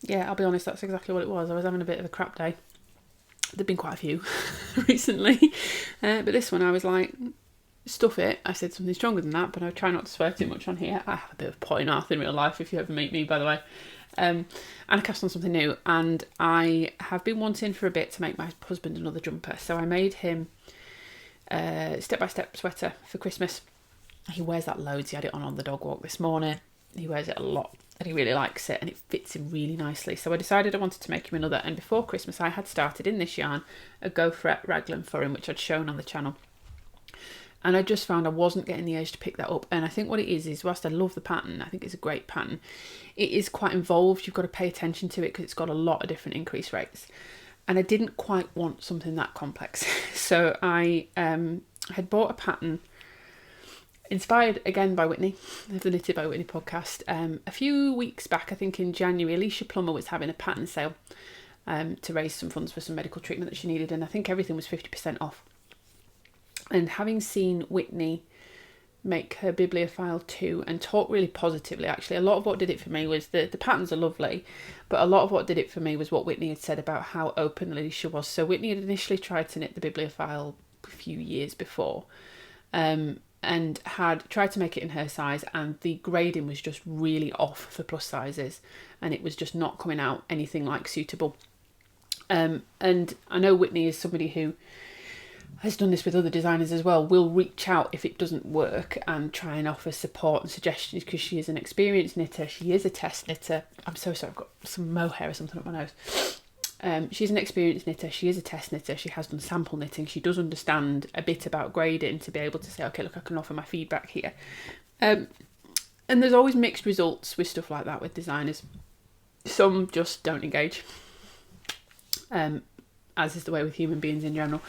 Yeah, I'll be honest, that's exactly what it was. I was having a bit of a crap day. There've been quite a few recently, but this one I was like, stuff it. I said something stronger than that, but I try not to swear too much on here. I have a bit of potty mouth in real life, if you ever meet me, by the way. And I cast on something new, and I have been wanting for a bit to make my husband another jumper. So I made him a step-by-step sweater for Christmas. He wears that loads. He had it on the dog walk this morning. He wears it a lot, and he really likes it, and it fits him really nicely. So I decided I wanted to make him another, and before Christmas I had started in this yarn a Go For It raglan for him, which I'd shown on the channel. And I just found I wasn't getting the urge to pick that up. And I think what it is whilst I love the pattern, I think it's a great pattern, it is quite involved. You've got to pay attention to it because it's got a lot of different increase rates. And I didn't quite want something that complex. So I had bought a pattern inspired again by Whitney, the Knitted by Whitney podcast. A few weeks back, I think in January, Alicia Plummer was having a pattern sale to raise some funds for some medical treatment that she needed. And I think everything was 50% off. And having seen Whitney make her Bibliophile 2 and talk really positively, actually, a lot of what did it for me was the patterns are lovely, but a lot of what did it for me was what Whitney had said about how open Alicia was. So Whitney had initially tried to knit the Bibliophile a few years before, and had tried to make it in her size, and the grading was just really off for plus sizes, and it was just not coming out anything like suitable. And I know Whitney is somebody who has done this with other designers as well, will reach out if it doesn't work and try and offer support and suggestions, because she is an experienced knitter. She is a test knitter. I'm so sorry, I've got some mohair or something up my nose. She's an experienced knitter. She is a test knitter. She has done sample knitting. She does understand a bit about grading to be able to say, okay, look, I can offer my feedback here. And there's always mixed results with stuff like that with designers. Some just don't engage. As is the way with human beings in general,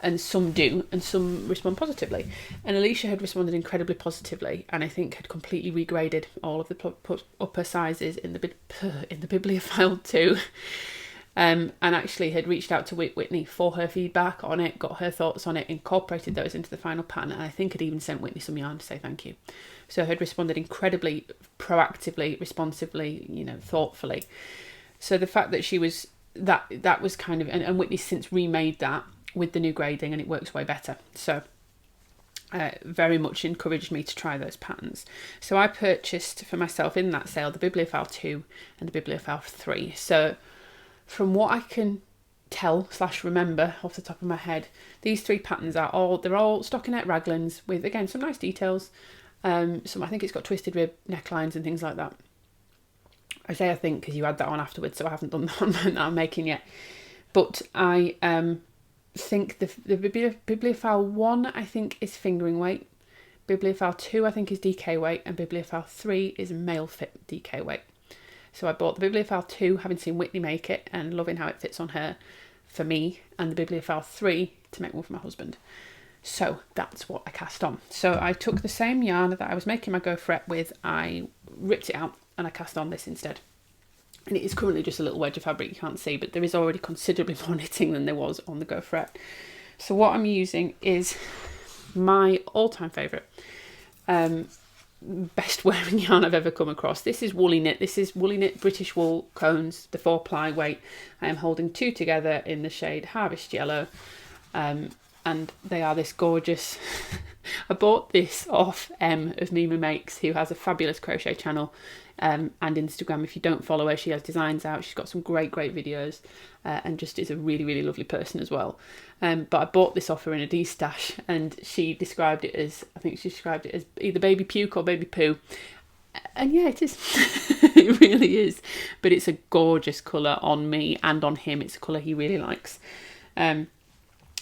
and some do, and some respond positively. And Alicia had responded incredibly positively, and I think had completely regraded all of the upper sizes in the Bibliophile 2, and actually had reached out to Whitney for her feedback on it, got her thoughts on it, incorporated those into the final pattern, and I think had even sent Whitney some yarn to say thank you. So had responded incredibly proactively, responsively, thoughtfully. So the fact that she was that was kind of, and Whitney's since remade that with the new grading, and it works way better. So very much encouraged me to try those patterns. So I purchased for myself in that sale the Bibliophile 2 and the Bibliophile 3. So from what I can tell / remember off the top of my head, these 3 patterns they're all stockinette raglans with, again, some nice details. Some, I think it's got twisted rib necklines and things like that. I say I think because you add that on afterwards, so I haven't done the one that I'm making yet. But I think the Bibliophile 1, I think, is fingering weight. Bibliophile 2, I think, is DK weight. And Bibliophile 3 is male fit DK weight. So I bought the Bibliophile 2, having seen Whitney make it and loving how it fits on her for me. And the Bibliophile 3 to make one for my husband. So that's what I cast on. So I took the same yarn that I was making my Go For It with, I ripped it out, and I cast on this instead. And it is currently just a little wedge of fabric you can't see, but there is already considerably more knitting than there was on the Go For It. So what I'm using is my all-time favourite, best wearing yarn I've ever come across. This is Woolly Knit. This is Woolly Knit British Wool Cones, the 4-ply weight. I am holding 2 together in the shade Harvest Yellow. And they are this gorgeous. I bought this off of Mima Makes, who has a fabulous crochet channel and Instagram. If you don't follow her, she has designs out. She's got some great videos and just is a really, really lovely person as well. But I bought this off her in a D-stash, and she described it as, I think she described it as either baby puke or baby poo. And yeah, it is. It really is. But it's a gorgeous colour on me and on him. It's a colour he really likes.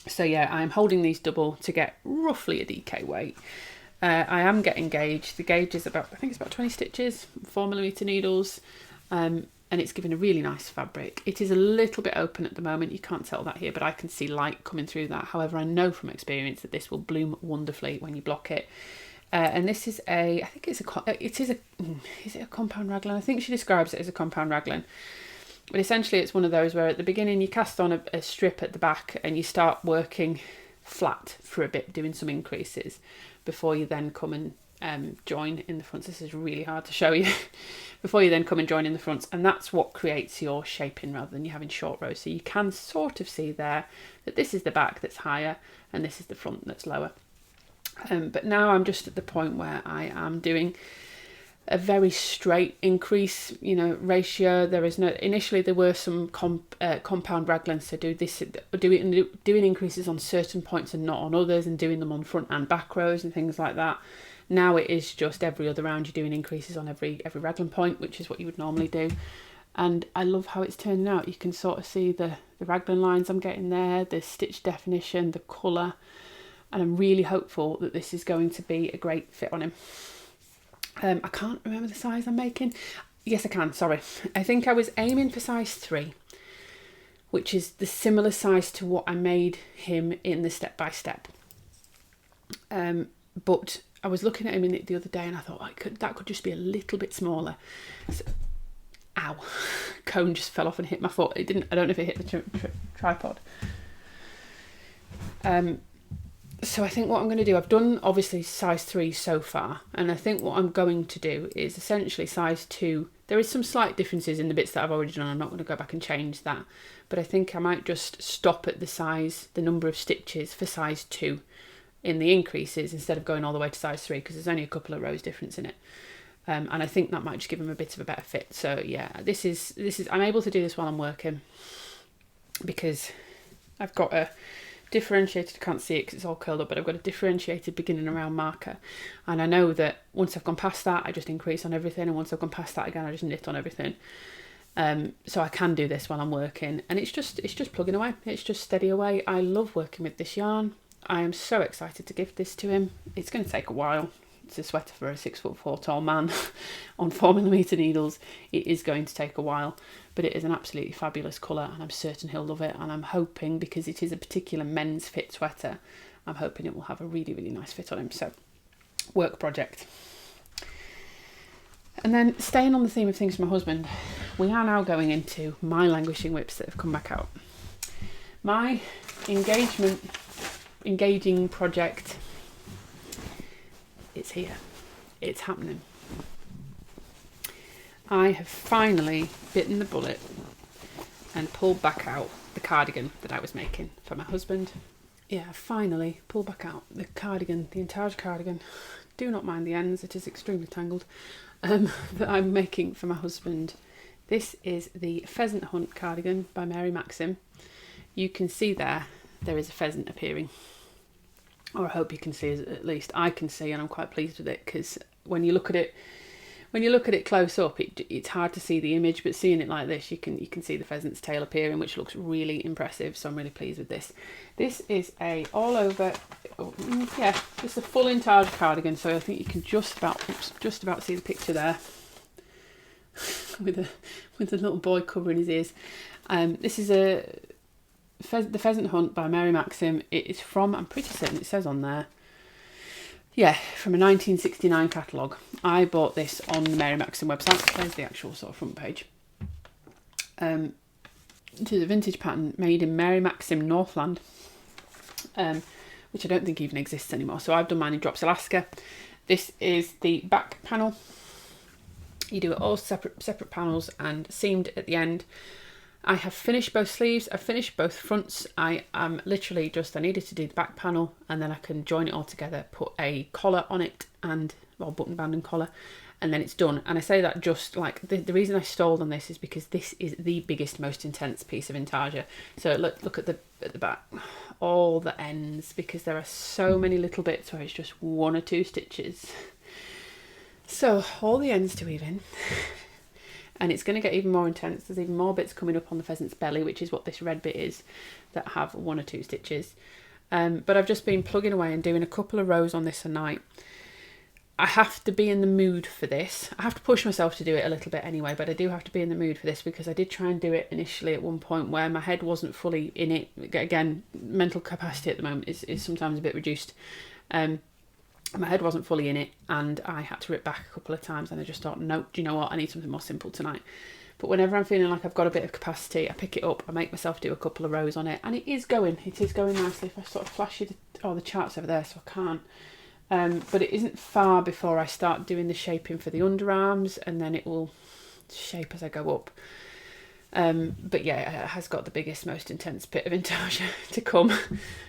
So yeah, I'm holding these double to get roughly a DK weight. I am getting gauge. The gauge is about, I think it's about 20 stitches, 4mm needles, and it's giving a really nice fabric. It is a little bit open at the moment. You can't tell that here, but I can see light coming through that. However, I know from experience that this will bloom wonderfully when you block it. And this is is it a compound raglan? I think she describes it as a compound raglan. But essentially it's one of those where at the beginning you cast on a strip at the back and you start working flat for a bit, doing some increases before you then come and join in the fronts. This is really hard to show you. Before you then come and join in the fronts, and that's what creates your shaping rather than you having short rows. So you can sort of see there that this is the back that's higher and this is the front that's lower. But now I'm just at the point where I am doing a very straight increase, ratio. There is no, initially there were some compound raglans to doing increases on certain points and not on others, and doing them on front and back rows and things like that. Now it is just every other round you're doing increases on every raglan point, which is what you would normally do. And I love how it's turning out. You can sort of see the raglan lines I'm getting there, the stitch definition, the colour, and I'm really hopeful that this is going to be a great fit on him. I can't remember the size I'm making. Yes, I can, sorry. I think I was aiming for size 3, which is the similar size to what I made him in the step-by-step. But I was looking at him in it the other day and I thought that could just be a little bit smaller. So, ow, cone just fell off and hit my foot. It didn't, I don't know if it hit the tripod. So I think what I'm going to do, I've done obviously size 3 so far, and I think what I'm going to do is essentially size 2. There is some slight differences in the bits that I've already done. I'm not going to go back and change that, but I think I might just stop at the number of stitches for size 2 in the increases instead of going all the way to size 3, because there's only a couple of rows difference in it. And I think that might just give him a bit of a better fit. So yeah, this is I'm able to do this while I'm working because I've got a differentiated, I can't see it because it's all curled up, but I've got a differentiated beginning and round marker, and I know that once I've gone past that I just increase on everything, and once I've gone past that again I just knit on everything. So I can do this while I'm working, and it's just plugging away, it's just steady away. I love working with this yarn. I am so excited to give this to him. It's going to take a while. It's a sweater for a 6'4" tall man on 4mm needles. It is going to take a while, but it is an absolutely fabulous colour, and I'm certain he'll love it. And I'm hoping, because it is a particular men's fit sweater, I'm hoping it will have a really, really nice fit on him. So, work project. And then, staying on the theme of things for my husband, we are now going into my languishing whips that have come back out. My engaging project, it's here, it's happening. I have finally bitten the bullet and pulled back out the cardigan that I was making for my husband. Yeah, I finally pulled back out the cardigan, the entire cardigan. Do not mind the ends, it is extremely tangled, that I'm making for my husband. This is the Pheasant Hunt cardigan by Mary Maxim. You can see there is a pheasant appearing. Or I hope you can see, at least I can see, and I'm quite pleased with it, because when you look at it close up, it's hard to see the image, but seeing it like this, you can see the pheasant's tail appearing, which looks really impressive. So I'm really pleased with this. This is a all over, just a full intage cardigan. So I think you can just about see the picture there, with a little boy covering his ears. This is the Pheasant Hunt by Mary Maxim. It is from, I'm pretty certain it says on there, from a 1969 catalogue. I bought this on the Mary Maxim website. There's the actual sort of front page. It is a vintage pattern made in Mary Maxim Northland, which I don't think even exists anymore. So I've done mine in Drops Alaska. This is the back panel. You do it all separate panels and seamed at the end. I have finished both sleeves, I've finished both fronts. I am literally I needed to do the back panel, and then I can join it all together, put a collar on it, button band and collar, and then it's done. And I say that just like, the reason I stalled on this is because this is the biggest, most intense piece of intarsia. So look at the back, all the ends, because there are so many little bits where it's just 1 or 2 stitches. So all the ends to weave in. And it's going to get even more intense. There's even more bits coming up on the pheasant's belly, which is what this red bit is, that have 1 or 2 stitches. But I've just been plugging away and doing a couple of rows on this a night. I have to be in the mood for this. I have to push myself to do it a little bit anyway, but I do have to be in the mood for this, because I did try and do it initially at one point where my head wasn't fully in it. Again, mental capacity at the moment is sometimes a bit reduced. My head wasn't fully in it, and I had to rip back a couple of times, and I just thought, no, do you know what, I need something more simple tonight. But whenever I'm feeling like I've got a bit of capacity, I pick it up, I make myself do a couple of rows on it, and it is going nicely. If I sort of flash you the chart's over there, so I can't. But it isn't far before I start doing the shaping for the underarms, and then it will shape as I go up. But yeah, it has got the biggest, most intense bit of intarsia to come.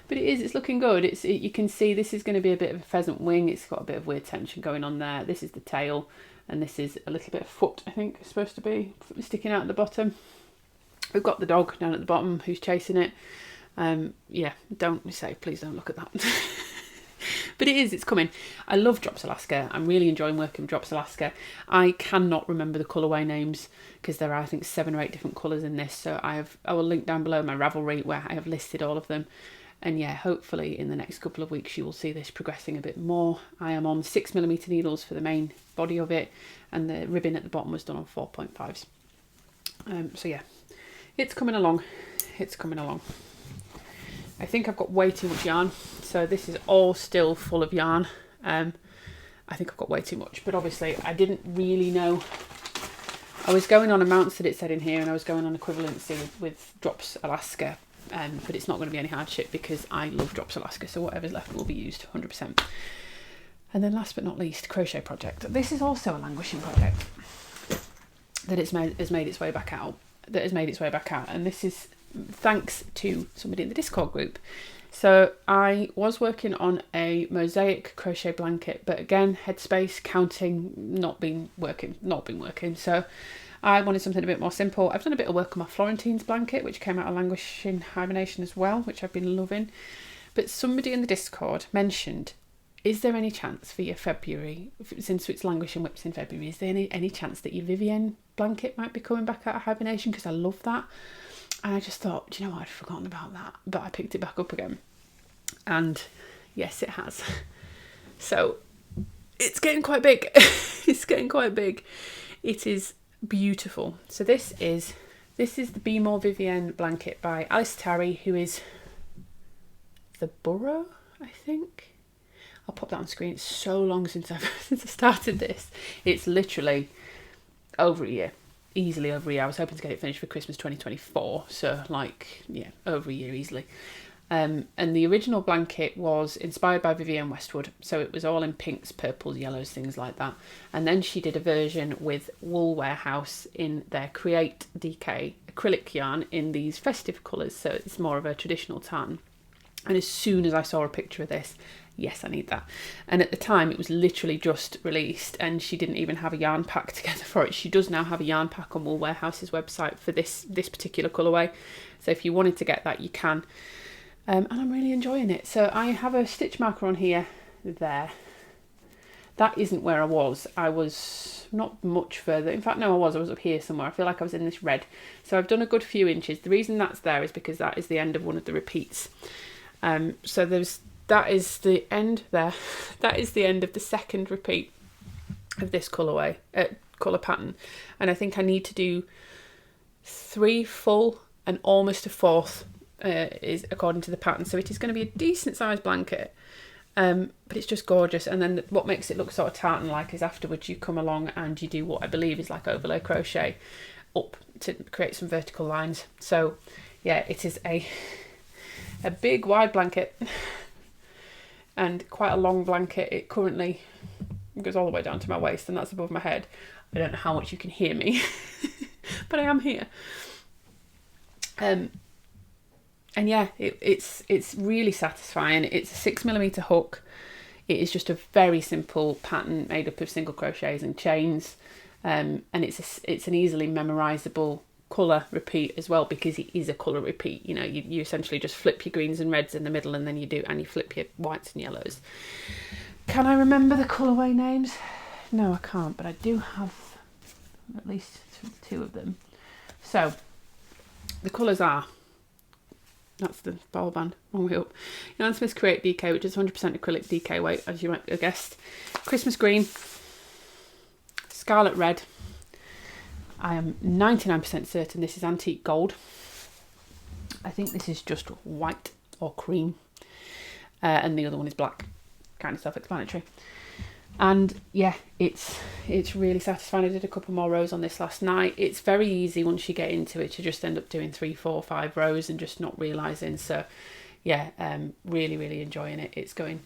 But it's looking good. You can see this is going to be a bit of a pheasant wing. It's got a bit of weird tension going on there. This is the tail, and this is a little bit of foot, I think, it's supposed to be sticking out at the bottom. We've got the dog down at the bottom who's chasing it. Yeah, please don't look at that. But it's coming. I love Drops Alaska. I'm really enjoying working with Drops Alaska. I cannot remember the colourway names because there are, I think, 7 or 8 different colours in this. So I will link down below my Ravelry where I have listed all of them. And yeah, hopefully in the next couple of weeks you will see this progressing a bit more. I am on 6mm needles for the main body of it, and the ribbon at the bottom was done on 4.5s. So yeah, it's coming along. It's coming along. I think I've got way too much yarn, so this is all still full of yarn. I think I've got way too much, but obviously I didn't really know. I was going on amounts that it said in here, and I was going on equivalency with Drops Alaska, but it's not going to be any hardship because I love Drops Alaska, so whatever's left will be used 100%. And then last but not least, crochet project. This is also a languishing project that has made its way back out. And this is thanks to somebody in the Discord group. So I was working on a mosaic crochet blanket, but again, headspace, counting, not been working. So I wanted something a bit more simple. I've done a bit of work on my Florentine's blanket, which came out of Languishing Hibernation as well, which I've been loving. But somebody in the Discord mentioned, is there any chance for your February, since it's Languishing Whips in February, is there any chance that your Vivienne blanket might be coming back out of hibernation? Because I love that. And I just thought, do you know what, I'd forgotten about that. But I picked it back up again. And yes, it has. So it's getting quite big. It's getting quite big. It is beautiful. So this is the Be More Vivienne blanket by Alice Tarry, who is the Borough, I think. I'll pop that on screen. It's so long since I started this. It's literally over a year. Easily over a year. I was hoping to get it finished for Christmas 2024, so like, yeah, over a year easily. And the original blanket was inspired by Vivienne Westwood, so it was all in pinks, purples, yellows, things like that. And then she did a version with Wool Warehouse in their Create DK acrylic yarn in these festive colours, so it's more of a traditional tan. And as soon as I saw a picture of this, yes, I need that. And at the time, it was literally just released, and she didn't even have a yarn pack together for it. She does now have a yarn pack on Wool Warehouse's website for this particular colourway. So if you wanted to get that, you can. And I'm really enjoying it. So I have a stitch marker on here, there. That isn't where I was. I was not much further. In fact, no, I was up here somewhere. I feel like I was in this red. So I've done a good few inches. The reason that's there is because that is the end of one of the repeats. So that is the end there. That is the end of the second repeat of this colour pattern. And I think I need to do 3 full and almost a fourth is according to the pattern. So it is going to be a decent sized blanket. But it's just gorgeous. And then what makes it look sort of tartan-like is afterwards you come along and you do what I believe is like overlay crochet up to create some vertical lines. So yeah, it is a big wide blanket and quite a long blanket. It currently goes all the way down to my waist, and that's above my head. I don't know how much you can hear me, but I am here. And yeah, it's really satisfying. It's a 6mm hook. It is just a very simple pattern made up of single crochets and chains, and it's an easily memorizable colour repeat as well, because it is a colour repeat. You know, you essentially just flip your greens and reds in the middle, and then you flip your whites and yellows. Can I remember the colourway names? No, I can't, but I do have at least 2 of them. So the colours are, that's the ball band, one way up. Yarn Smith's Create DK, which is 100% acrylic DK weight, as you might have guessed. Christmas green, scarlet red. I am 99% certain this is antique gold. I think this is just white or cream. And the other one is black. Kind of self-explanatory. And yeah, it's really satisfying. I did a couple more rows on this last night. It's very easy once you get into it to just end up doing 3, 4, 5 rows and just not realising. So yeah, really, really enjoying it. It's going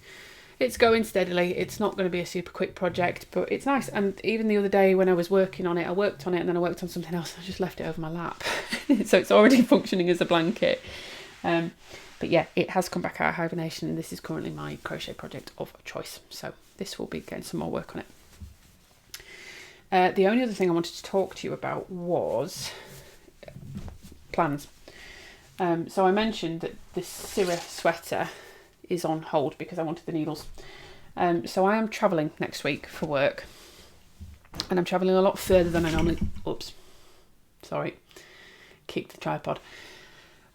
it's going steadily. It's not going to be a super quick project, but it's nice. And even the other day when I was working on it, I worked on it and then I worked on something else. I just left it over my lap. So it's already functioning as a blanket. But yeah, it has come back out of hibernation, and this is currently my crochet project of choice. So this will be getting some more work on it. The only other thing I wanted to talk to you about was plans. So I mentioned that this Syrah sweater is on hold because I wanted the needles. So I am travelling next week for work, and I'm travelling a lot further than I normally... Oops, sorry, kicked the tripod.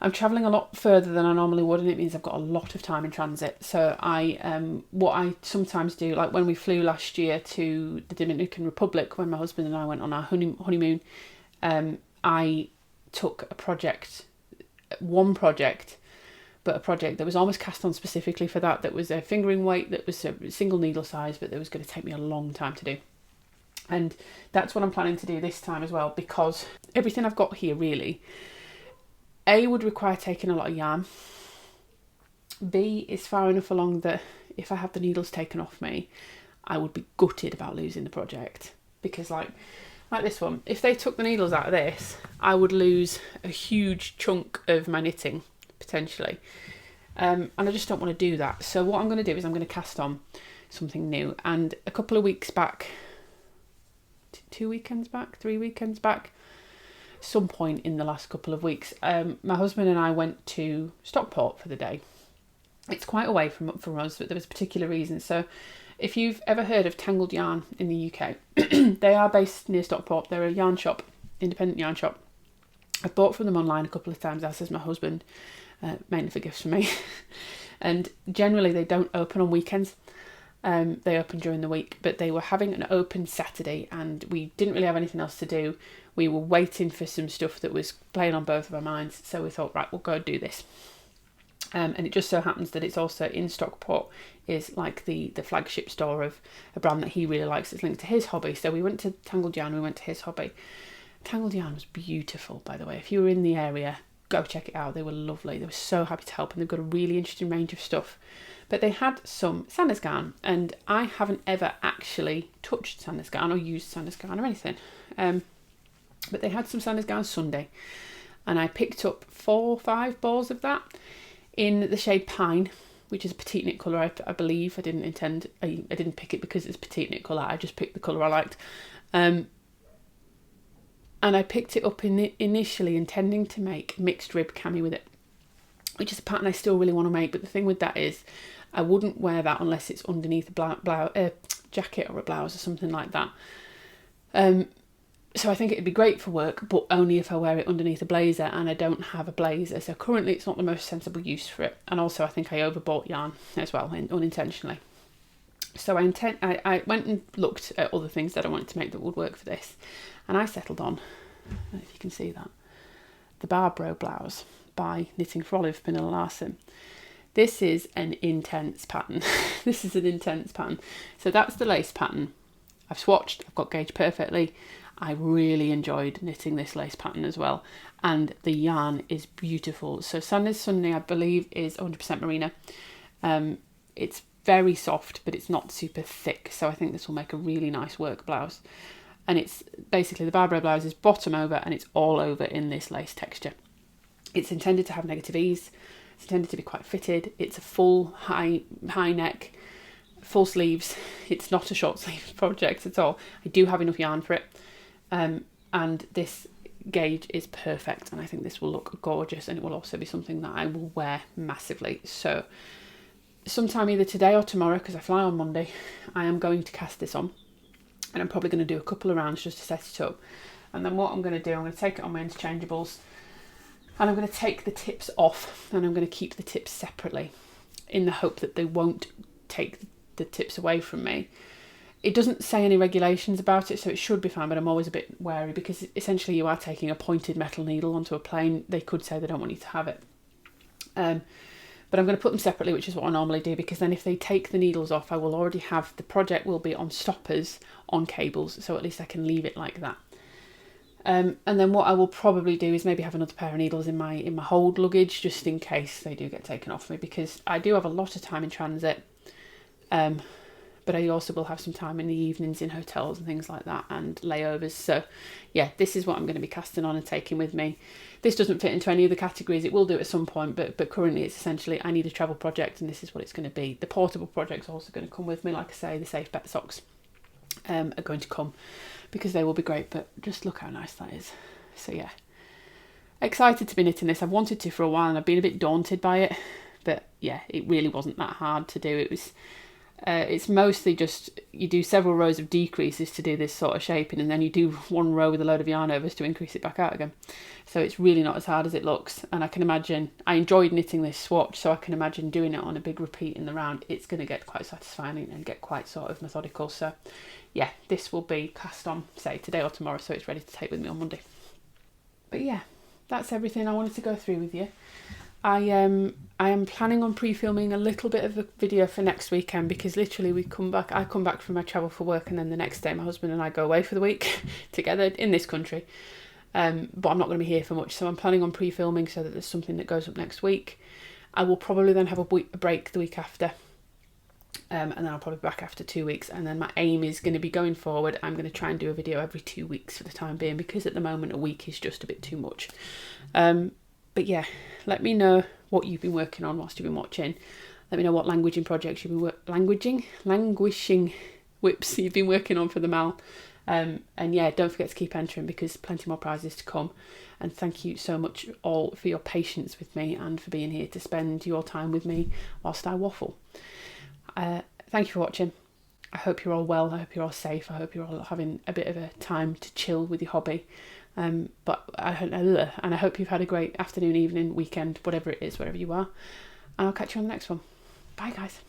I'm travelling a lot further than I normally would, and it means I've got a lot of time in transit. So what I sometimes do, like when we flew last year to the Dominican Republic, when my husband and I went on our honeymoon, I took one project, but a project that was almost cast on specifically for that. That was a fingering weight, that was a single needle size, but that was going to take me a long time to do. And that's what I'm planning to do this time as well, because everything I've got here really, A, would require taking a lot of yarn. B, is far enough along that if I have the needles taken off me, I would be gutted about losing the project. Because like this one, if they took the needles out of this, I would lose a huge chunk of my knitting, potentially. And I just don't want to do that. So what I'm going to do is I'm going to cast on something new. And a couple of weeks back, 3 weekends back, some point in the last couple of weeks, my husband and I went to Stockport for the day. It's quite away from us, but there was a particular reason. So if you've ever heard of Tangled Yarn in the UK, they are based near Stockport. They're a yarn shop, independent yarn shop. I've bought from them online a couple of times, as has my husband, mainly for gifts for me. And generally they don't open on weekends. They open during the week, but they were having an open Saturday and we didn't really have anything else to do. We were waiting for some stuff that was playing on both of our minds, so we thought, right, we'll go do this. And it just so happens that it's also in Stockport, is like the flagship store of a brand that he really likes. It's linked to his hobby. So we went to Tangled Yarn, we went to his hobby. Tangled Yarn was beautiful, by the way. If you were in the area, go check it out. They were lovely. They were so happy to help, and they've got a really interesting range of stuff. But they had some Sanders yarn, and I haven't ever actually touched Sanders yarn or used Sanders yarn or anything. But they had some Sanders yarn Sunday, and I picked up 4 or 5 balls of that in the shade Pine, which is a petite knit colour, I believe. I didn't pick it because it's petite knit colour. I just picked the colour I liked. And I picked it up initially intending to make mixed rib cami with it, which is a pattern I still really want to make. But the thing with that is I wouldn't wear that unless it's underneath a jacket or a blouse or something like that. So I think it'd be great for work, but only if I wear it underneath a blazer, and I don't have a blazer. So currently it's not the most sensible use for it. And also I think I overbought yarn as well, unintentionally. So I went and looked at other things that I wanted to make that would work for this. And I settled on, I don't know if you can see that, the Barbro blouse by Knitting for Olive, Pernilla Larsen. This is an intense pattern. This is an intense pattern. So that's the lace pattern. I've swatched, I've got gauged perfectly. I really enjoyed knitting this lace pattern as well. And the yarn is beautiful. So Sanders Sunday, I believe, is 100% merino. It's very soft, but it's not super thick. So I think this will make a really nice work blouse. And it's basically the Barbro blouse is bottom over and it's all over in this lace texture. It's intended to have negative ease. It's intended to be quite fitted. It's a full high neck, full sleeves. It's not a short sleeve project at all. I do have enough yarn for it. And this gauge is perfect, and I think this will look gorgeous, and it will also be something that I will wear massively. So sometime either today or tomorrow, because I fly on Monday, I am going to cast this on, and I'm probably going to do a couple of rounds just to set it up. And then what I'm going to do, I'm going to take it on my interchangeables, and I'm going to take the tips off, and I'm going to keep the tips separately in the hope that they won't take the tips away from me. It doesn't say any regulations about it, so it should be fine, but I'm always a bit wary because essentially you are taking a pointed metal needle onto a plane. They could say they don't want you to have it. But I'm going to put them separately, which is what I normally do, because then if they take the needles off, I will already have, the project will be on stoppers on cables, so at least I can leave it like that. And then what I will probably do is maybe have another pair of needles in my hold luggage, just in case they do get taken off me, because I do have a lot of time in transit. But I also will have some time in the evenings in hotels and things like that, and layovers. So yeah, this is what I'm going to be casting on and taking with me. This doesn't fit into any of the categories. It will do at some point, but currently it's essentially I need a travel project, and this is what it's going to be. The portable project's also going to come with me. Like I say, the Safe Bet socks are going to come because they will be great, but just look how nice that is. So yeah, excited to be knitting this. I've wanted to for a while and I've been a bit daunted by it, but yeah, it really wasn't that hard to do. It was it's mostly just you do several rows of decreases to do this sort of shaping, and then you do one row with a load of yarn overs to increase it back out again. So it's really not as hard as it looks, and I can imagine, I enjoyed knitting this swatch, so I can imagine doing it on a big repeat in the round. It's going to get quite satisfying and get quite sort of methodical. So yeah, this will be cast on, say, today or tomorrow, so it's ready to take with me on Monday. But yeah, that's everything I wanted to go through with you. I am planning on pre-filming a little bit of a video for next weekend, because literally I come back from my travel for work, and then the next day my husband and I go away for the week together in this country. But I'm not going to be here for much, so I'm planning on pre-filming so that there's something that goes up next week. I will probably then have a break the week after, and then I'll probably be back after 2 weeks, and then my aim is going to be going forward, I'm going to try and do a video every 2 weeks for the time being, because at the moment a week is just a bit too much. But yeah, let me know what you've been working on whilst you've been watching. Let me know what languishing projects you've been languishing whips you've been working on for the Mal. And yeah, don't forget to keep entering, because plenty more prizes to come. And thank you so much all for your patience with me and for being here to spend your time with me whilst I waffle. Thank you for watching. I hope you're all well. I hope you're all safe. I hope you're all having a bit of a time to chill with your hobby. And I hope you've had a great afternoon, evening, weekend, whatever it is, wherever you are. And I'll catch you on the next one. Bye, guys.